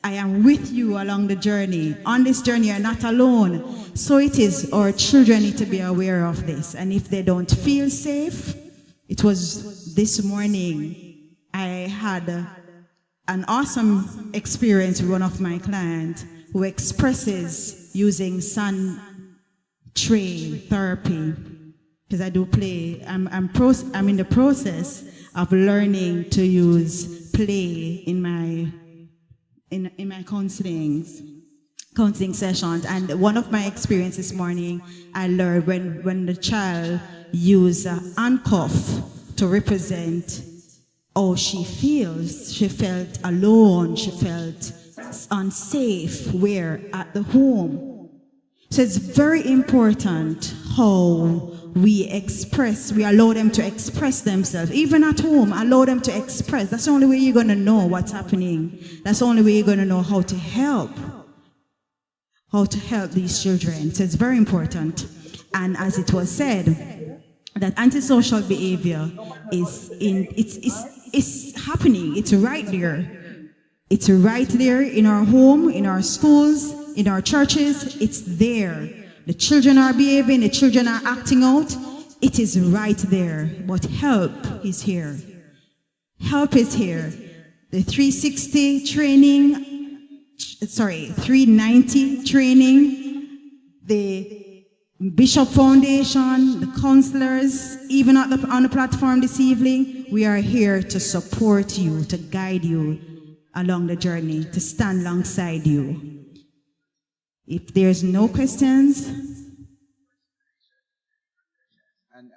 I am with you along the journey. On this journey, you're not alone. So it is, our children need to be aware of this. And if they don't feel safe, it was this morning, I had an awesome experience with one of my clients who expresses using sun tray therapy, because I do play. I'm in the process of learning to use play in my counseling sessions. And one of my experiences this morning, I learned when the child used a handcuff to represent how she feels. She felt alone. She felt unsafe where at the home. So it's very important how we allow them to express themselves. Even at home, allow them to express. That's the only way you're going to know what's happening. That's the only way you're going to know how to help these children. So it's very important. And as it was said, that antisocial behavior it's happening. It's right there. It's right there in our home, in our schools, in our churches. It's there. The children are behaving, the children are acting out. It is right there. But help is here. Help is here. The 360 training, 390 training, the Bishop Foundation, the counselors, even on the platform this evening, we are here to support you, to guide you along the journey, to stand alongside you. If there's no questions.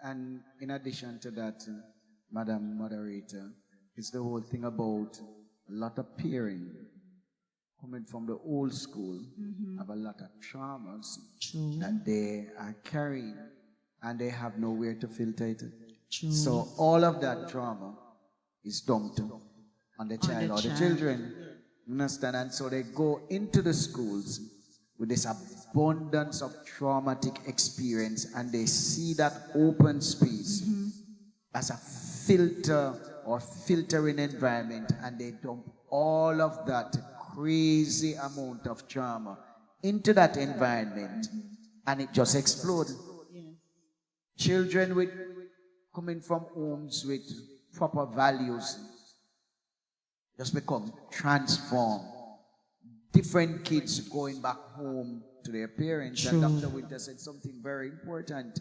And in addition to that, Madam Moderator, it's the whole thing about a lot of peering coming from the old school, have a lot of traumas that they are carrying, and they have nowhere to filter it. So all of that trauma is dumped on the child or the children. Understand? And so they go into the schools with this abundance of traumatic experience, and they see that open space as a filter or filtering environment, and they dump all of that crazy amount of trauma into that environment, and it just explodes. Children with coming from homes with proper values just become transformed. Different kids going back home to their parents. And Dr. Winter said something very important.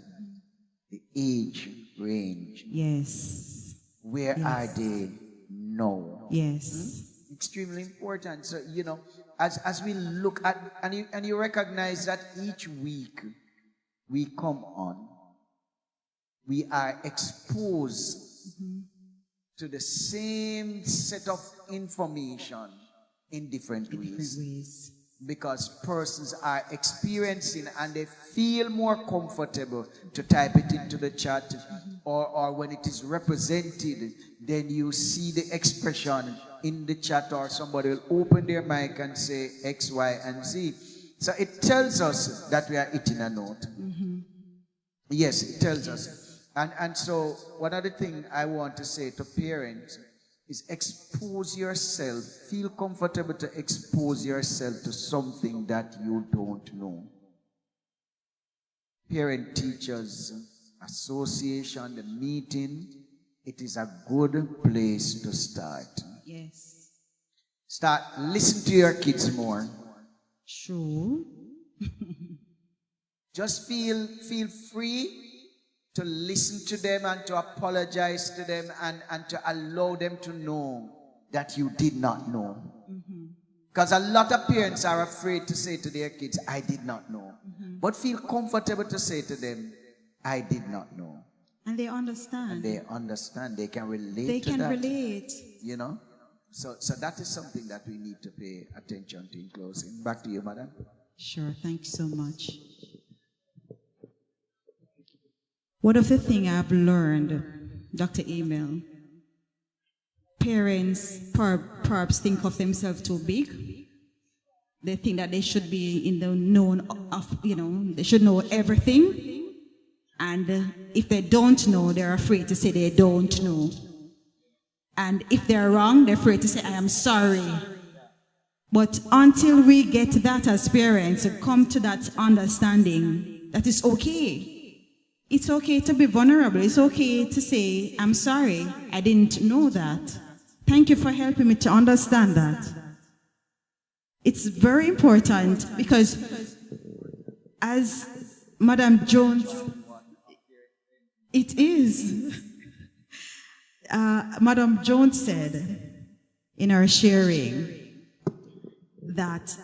The age range. Yes. Where are they now? Yes. Extremely important. So, you know, as we look at, and you recognize that each week we come on, we are exposed to the same set of information in different ways. Because persons are experiencing and they feel more comfortable to type it into the chat, or when it is represented, then you see the expression in the chat, or somebody will open their mic and say X, Y, and Z. So it tells us that we are hitting a note. Yes, it tells us. And so one other thing I want to say to parents is expose yourself. Feel comfortable to expose yourself to something that you don't know. Parent Teachers Association, the meeting, it is a good place to start. Yes. Start listening to your kids more. Sure. Just feel free to listen to them and to apologize to them and to allow them to know that you did not know. Because a lot of parents are afraid to say to their kids, I did not know. But feel comfortable to say to them, I did not know. And they understand. And they understand. They can relate they to can that. relate. You know? So that is something that we need to pay attention to in closing. Back to you, madam. Sure. Thank you so much. One of the things I've learned, Dr. Emil, parents perhaps think of themselves too big. They think that they should be in the known of, they should know everything. And if they don't know, they're afraid to say they don't know. And if they're wrong, they're afraid to say, I am sorry. But until we get that as parents, to come to that understanding, that it's okay. It's okay to be vulnerable. It's okay to say, I'm sorry, I didn't know that. Thank you for helping me to understand that. It's very important because as Madam Jones, it is. Madam Jones said in our sharing that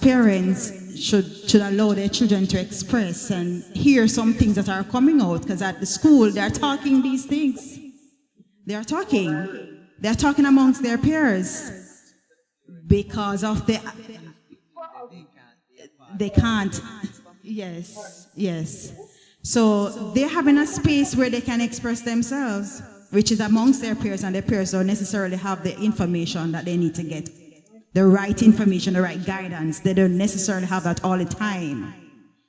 parents should allow their children to express and hear some things that are coming out, because at the school they're talking these things. They're talking amongst their peers. because of they can't. Yes, yes. So they're having a space where they can express themselves, which is amongst their peers, and their peers don't necessarily have the information that they need to get. The right information, the right guidance. They don't necessarily have that all the time.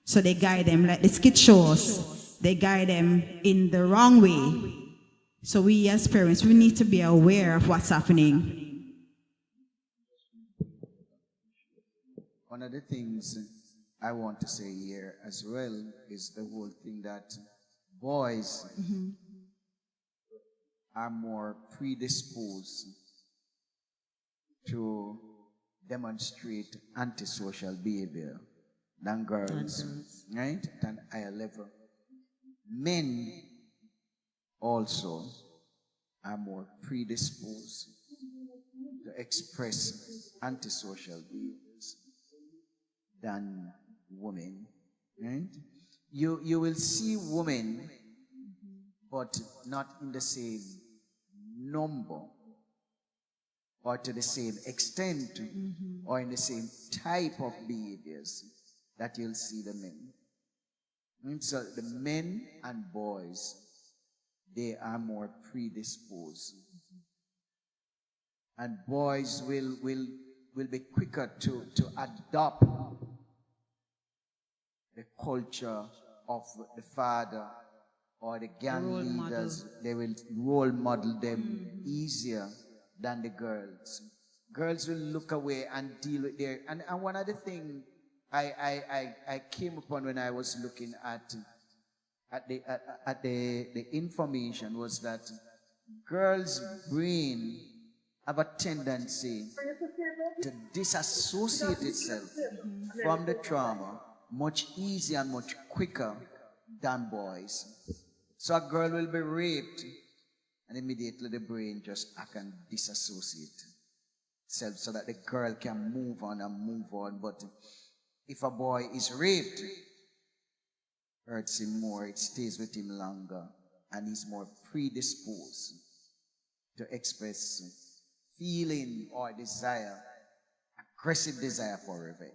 So they guide them, like the skit shows, they guide them in the wrong way. So we as parents, we need to be aware of what's happening. One of the things I want to say here as well is the whole thing that boys are more predisposed to demonstrate antisocial behavior than girls, right? At an higher level. Men also are more predisposed to express antisocial behaviors than women, right? You will see women, but not in the same number or to the same extent or in the same type of behaviors that you'll see the men. And so the men and boys, they are more predisposed. And boys will be quicker to adopt the culture of the father or the gang leaders. They will role model them easier than the girls. Girls will look away and deal with their... And one other thing I came upon when I was looking at the information was that girls' brain have a tendency to disassociate itself from the trauma much easier and much quicker than boys. So a girl will be raped and immediately the brain just can disassociate itself so that the girl can move on and move on. But if a boy is raped, hurts him more, it stays with him longer, and he's more predisposed to express feeling or desire, aggressive desire for revenge,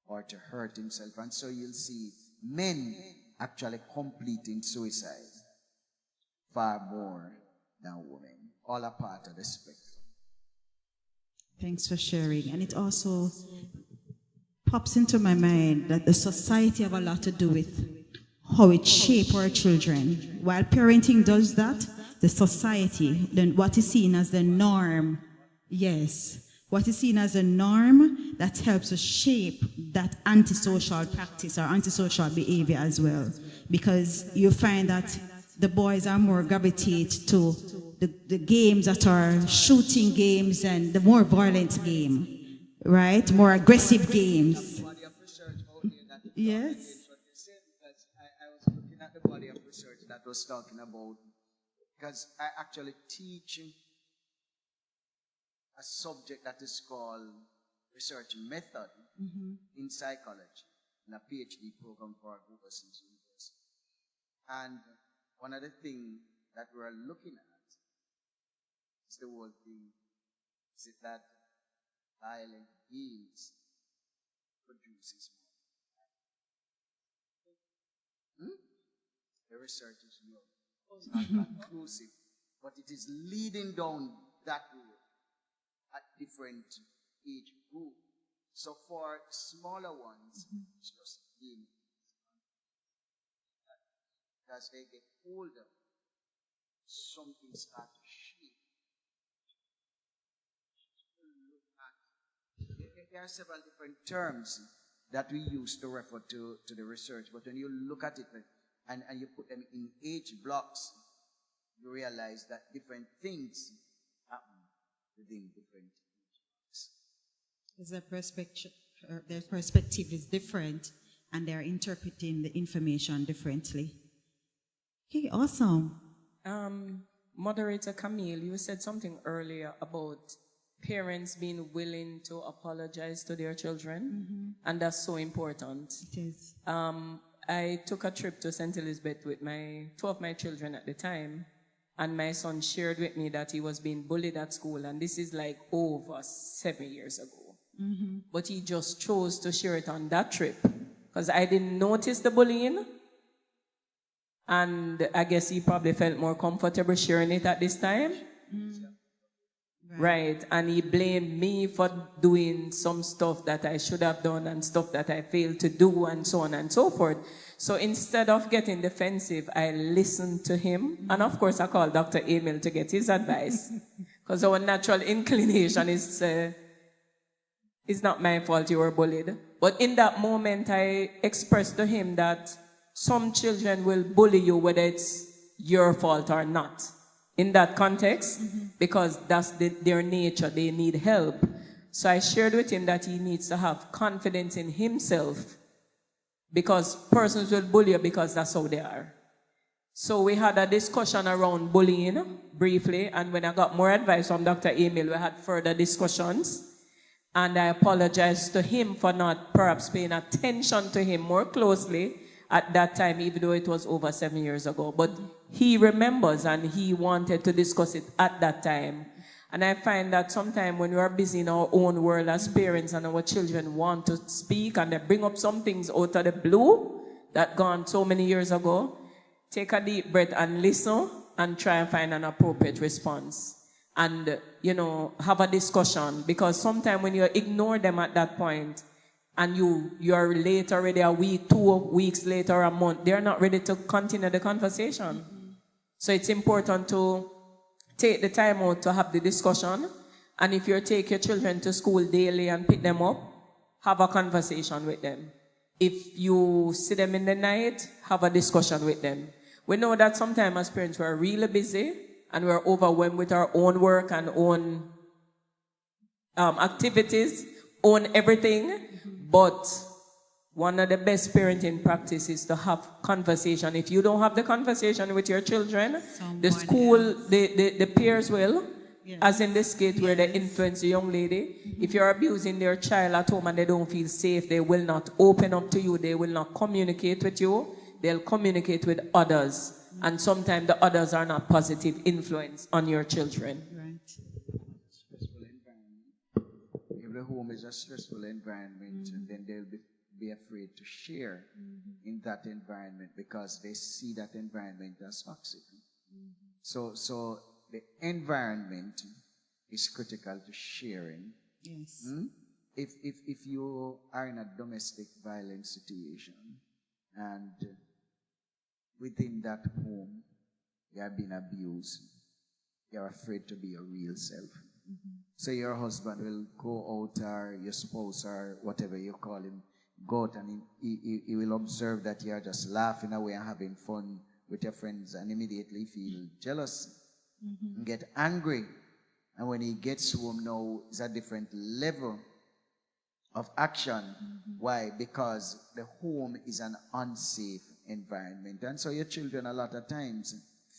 or to hurt himself. And so you'll see men actually completing suicide far more than women, all a part of the spectrum. Thanks for sharing. And it also pops into my mind that the society have a lot to do with how it shapes our children. While parenting does that, the society, then what is seen as the norm, yes, what is seen as a norm that helps us shape that antisocial practice or antisocial behavior as well. Because you find that the boys are more gravitate to the games that are shooting games and the more violent game, right? More aggressive games. Yes. I was looking at the body of research that was talking about, because I actually teach a subject that is called research method in psychology, in a PhD program for overseas university. And one of the things that we're looking at is the whole thing, is it that violent games produces more. The research is low. It's not conclusive, but it is leading down that road at different age group. So for smaller ones, it's just gaming. As they get older, something starts to shape. There are several different terms that we use to refer to the research, but when you look at it and you put them in age blocks, you realize that different things happen within different age blocks. Their perspective is different, and they're interpreting the information differently. Okay, awesome. Moderator Camille, you said something earlier about parents being willing to apologize to their children, and that's so important. It is. I took a trip to St. Elizabeth with two of my children at the time, And my son shared with me that he was being bullied at school, and this is like over 7 years ago. Mm-hmm. But he just chose to share it on that trip because I didn't notice the bullying. And I guess he probably felt more comfortable sharing it at this time. Mm. Right. And he blamed me for doing some stuff that I should have done and stuff that I failed to do and so on and so forth. So instead of getting defensive, I listened to him. And of course, I called Dr. Emil to get his advice. Because our natural inclination is, it's not my fault you were bullied. But in that moment, I expressed to him that some children will bully you whether it's your fault or not. In that context, because that's their nature, they need help. So I shared with him that he needs to have confidence in himself because persons will bully you because that's how they are. So we had a discussion around bullying briefly, and when I got more advice from Dr. Emil, we had further discussions. And I apologized to him for not perhaps paying attention to him more closely at that time, even though it was over 7 years ago. But he remembers and he wanted to discuss it at that time. And I find that sometimes when we are busy in our own world as parents and our children want to speak and they bring up some things out of the blue that gone so many years ago, take a deep breath and listen and try and find an appropriate response. And, you know, have a discussion. Because sometimes when you ignore them at that point, and you're late already a week, 2 weeks later, a month, they're not ready to continue the conversation. Mm-hmm. So it's important to take the time out to have the discussion. And if you take your children to school daily and pick them up, have a conversation with them. If you see them in the night, have a discussion with them. We know that sometimes as parents we're really busy and we're overwhelmed with our own work and own activities, own everything. But one of the best parenting practices is to have conversation. If you don't have the conversation with your children, the school, the peers will, as in this case where they influence the young lady. If you're abusing their child at home and they don't feel safe, they will not open up to you. They will not communicate with you. They'll communicate with others. And sometimes the others are not positive influence on your children. The home is a stressful environment, and then they'll be afraid to share in that environment because they see that environment as toxic. So the environment is critical to sharing. Yes. If you are in a domestic violence situation and within that home you are being abused, you're afraid to be your real self. So your husband will go out, or your spouse, or whatever you call him, go out, and he will observe that you're just laughing away and having fun with your friends, and immediately feel jealous and get angry. And when he gets home now, it's a different level of action. Why? Because the home is an unsafe environment. And so your children a lot of times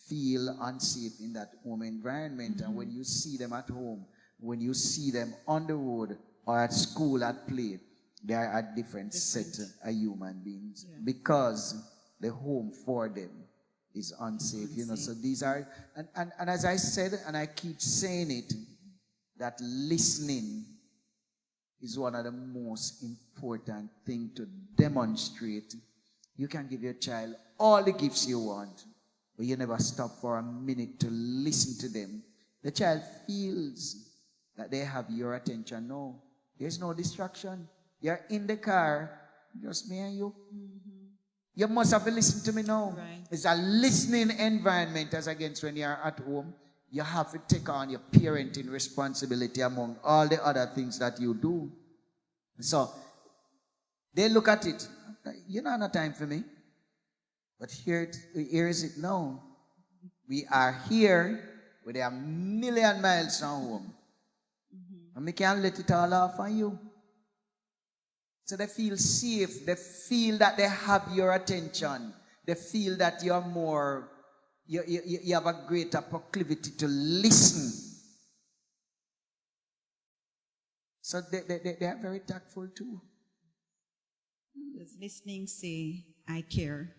feel unsafe in that home environment. And when you see them at home, when you see them on the road or at school, at play, they are a different set of human beings because the home for them is unsafe. You know, so these are, and as I said, and I keep saying it, that listening is one of the most important things to demonstrate. You can give your child all the gifts you want, but you never stop for a minute to listen to them. The child feels that they have your attention. No, there's no distraction. You're in the car, just me and you. You must have listened to me now. Right. It's a listening environment as against when you're at home. You have to take on your parenting responsibility among all the other things that you do. So they look at it. You don't have time for me. But here is it now. We are here, but they are a million miles from home. And we can't let it all off on you. So they feel safe. They feel that they have your attention. They feel that you're more, you have a greater proclivity to listen. So they are very tactful too. Does listening say, I care?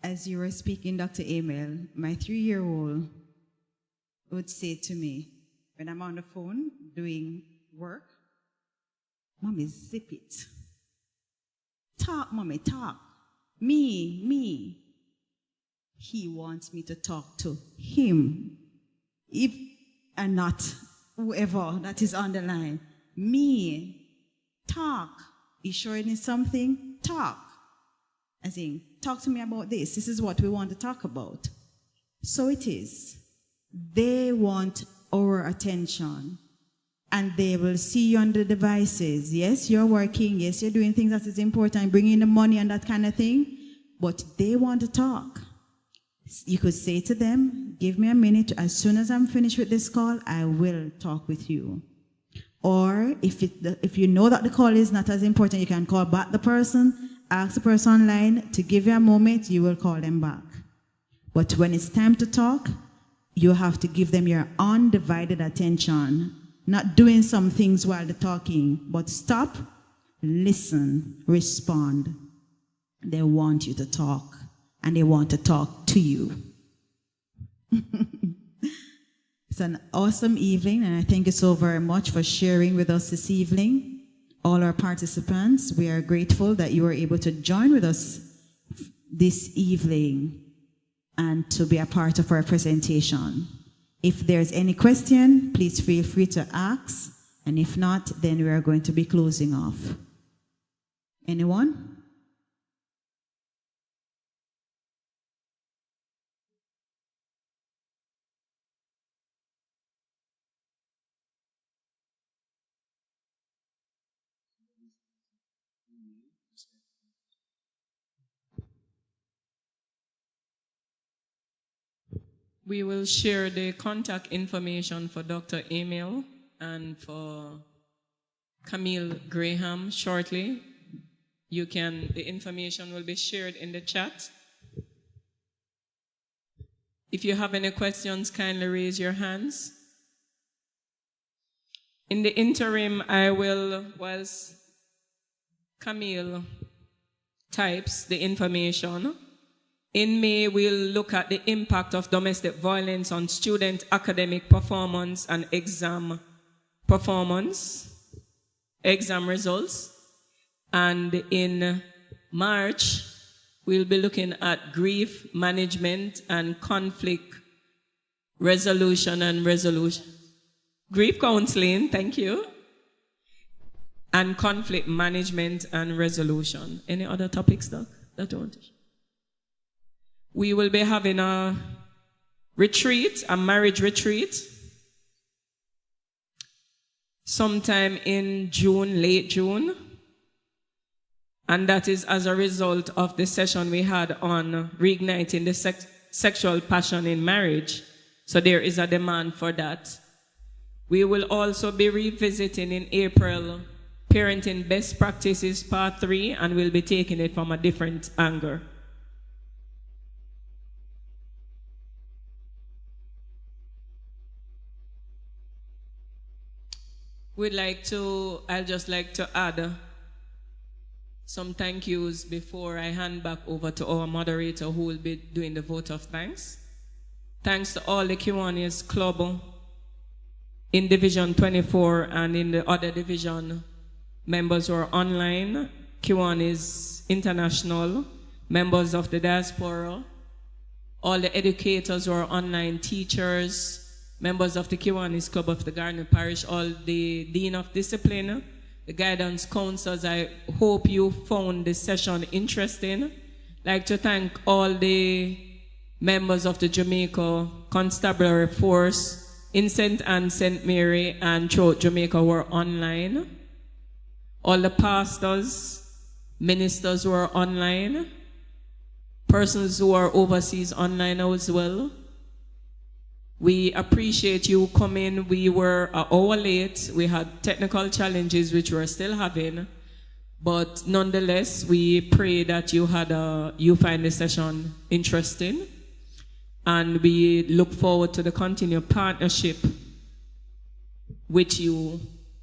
as you were speaking, Dr. Emil, my 3-year-old would say to me, when I'm on the phone doing work, Mommy, zip it. Talk, Mommy, talk. Me. He wants me to talk to him. If and not whoever that is on the line. Me. Talk. You sure it is something? Talk. As in, talk to me about this. This is what we want to talk about. So it is. They want our attention. And they will see you on the devices. Yes, you're working. Yes, you're doing things that is important, bringing the money and that kind of thing. But they want to talk. You could say to them, give me a minute. As soon as I'm finished with this call, I will talk with you. Or if you know that the call is not as important, you can call back the person, ask the person online to give you a moment, you will call them back. But when it's time to talk, you have to give them your undivided attention. Not doing some things while they're talking, but stop, listen, respond. They want you to talk, and they want to talk to you. It's an awesome evening, and I thank you so very much for sharing with us this evening. All our participants, we are grateful that you were able to join with us this evening and to be a part of our presentation. If there's any question, please feel free to ask, and if not, then we are going to be closing off. Anyone? We will share the contact information for Dr. Emil and for Camille Graham shortly. The information will be shared in the chat. If you have any questions, kindly raise your hands. In the interim, whilst Camille types the information, in May, we'll look at the impact of domestic violence on student academic performance and exam results. And in March, we'll be looking at grief management and conflict resolution. Grief counseling, thank you. And conflict management and resolution. Any other topics, Doc, that you want to share? We will be having a marriage retreat, sometime in June, late June. And that is as a result of the session we had on reigniting the sexual passion in marriage. So there is a demand for that. We will also be revisiting in April Parenting Best Practices Part 3, and we'll be taking it from a different angle. I'd just like to add some thank yous before I hand back over to our moderator who will be doing the vote of thanks. Thanks to all the Kiwanis Club in Division 24 and in the other division members who are online, Kiwanis International, members of the diaspora, all the educators who are online, teachers, members of the Kiwanis Club of the Garden Parish, all the Dean of Discipline, the guidance counselors. I hope you found this session interesting. I'd like to thank all the members of the Jamaica Constabulary Force in St. Anne, St. Mary, and throughout Jamaica who are online. All the pastors, ministers who are online, persons who are overseas online as well. We appreciate you coming. We were an hour late. We had technical challenges which we're still having. But nonetheless, we pray that you find the session interesting. And we look forward to the continued partnership with you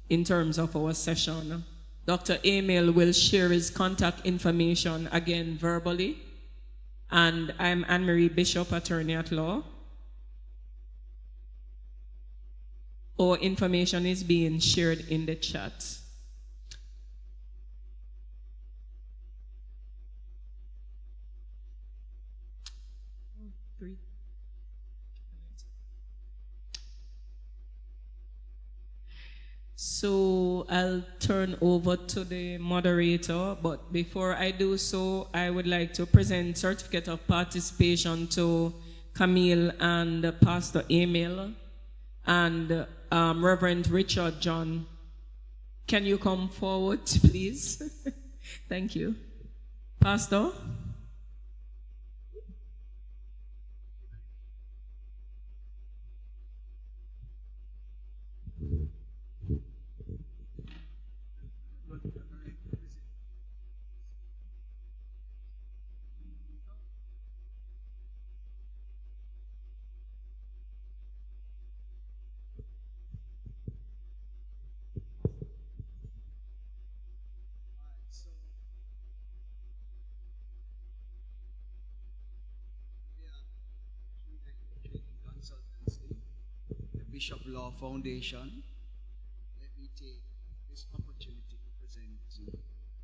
in terms of our session. Dr. Emil will share his contact information again verbally. And I'm Anne-Marie Bishop, attorney at law. All information is being shared in the chat. So I'll turn over to the moderator, but before I do so, I would like to present certificate of participation to Camille and Pastor Emil and Reverend Richard John. Can you come forward, please? Thank you. Pastor? Bishop Law Foundation, let me take this opportunity to present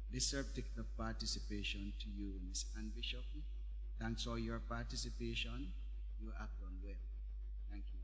this certificate of participation to you, Ms. Ann Bishop. Thanks for your participation. You have done well. Thank you.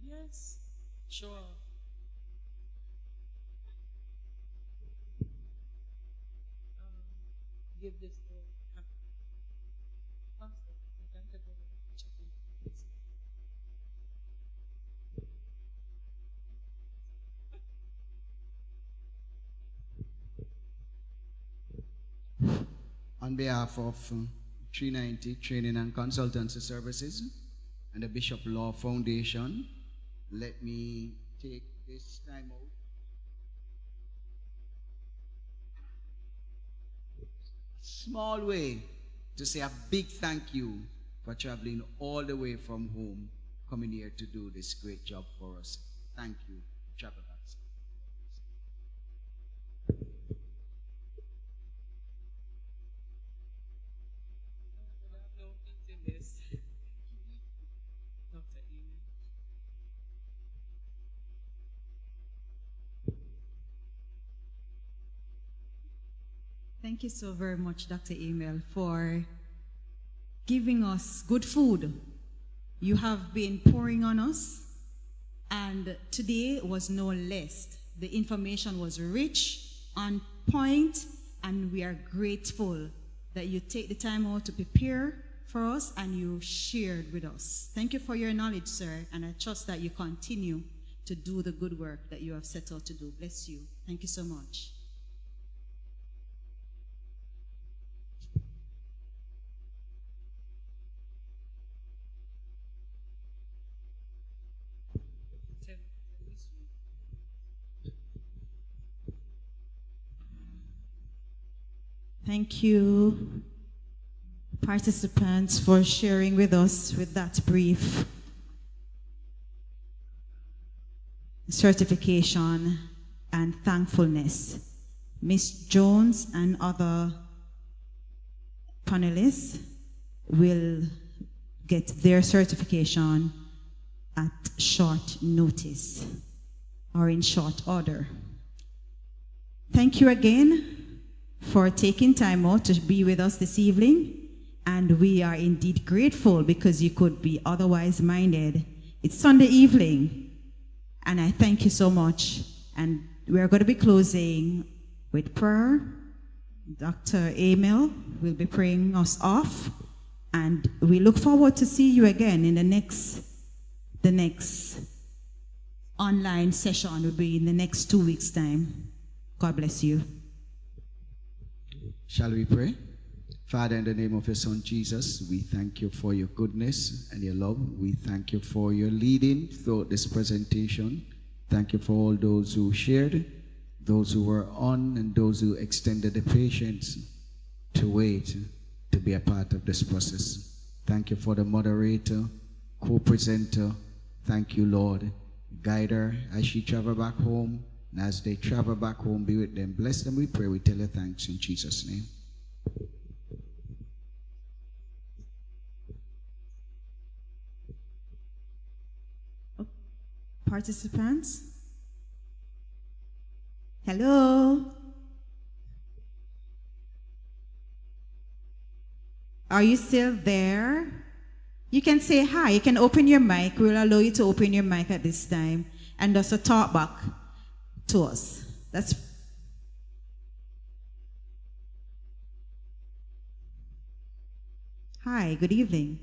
Yes, sure. Give this to Pastor. You can take over the checking. On behalf of 390 Training and Consultancy Services and the Bishop Law Foundation, let me take this time out small way to say a big thank you for traveling all the way from home, coming here to do this great job for us. Thank you, travelers. Thank you so very much, Dr. Emil, for giving us good food. You have been pouring on us, and today was no less. The information was rich, on point, and we are grateful that you take the time out to prepare for us and you shared with us. Thank you for your knowledge, sir, and I trust that you continue to do the good work that you have set out to do. Bless you. Thank you so much. Thank you, participants, for sharing with us with that brief certification and thankfulness. Ms. Jones and other panelists will get their certification at short notice or in short order. Thank you again for taking time out to be with us this evening, and we are indeed grateful because you could be otherwise minded. It's Sunday evening, and I thank you so much. And we are going to be closing with prayer. Dr. Emil will be praying us off, and we look forward to see you again in the next online session will be in the next 2 weeks' time. God bless you. Shall we pray? Father, in the name of your Son Jesus, we thank you for your goodness and your love. We thank you for your leading throughout this presentation. Thank you for all those who shared, those who were on, and those who extended the patience to wait to be a part of this process. Thank you for the moderator, co-presenter. Thank you, Lord. Guide her as she travel back home. And as they travel back home, be with them. Bless them, we pray. We tell you thanks in Jesus' name. Participants? Hello? Are you still there? You can say hi. You can open your mic. We'll allow you to open your mic at this time and just talk back to us. That's hi, good evening.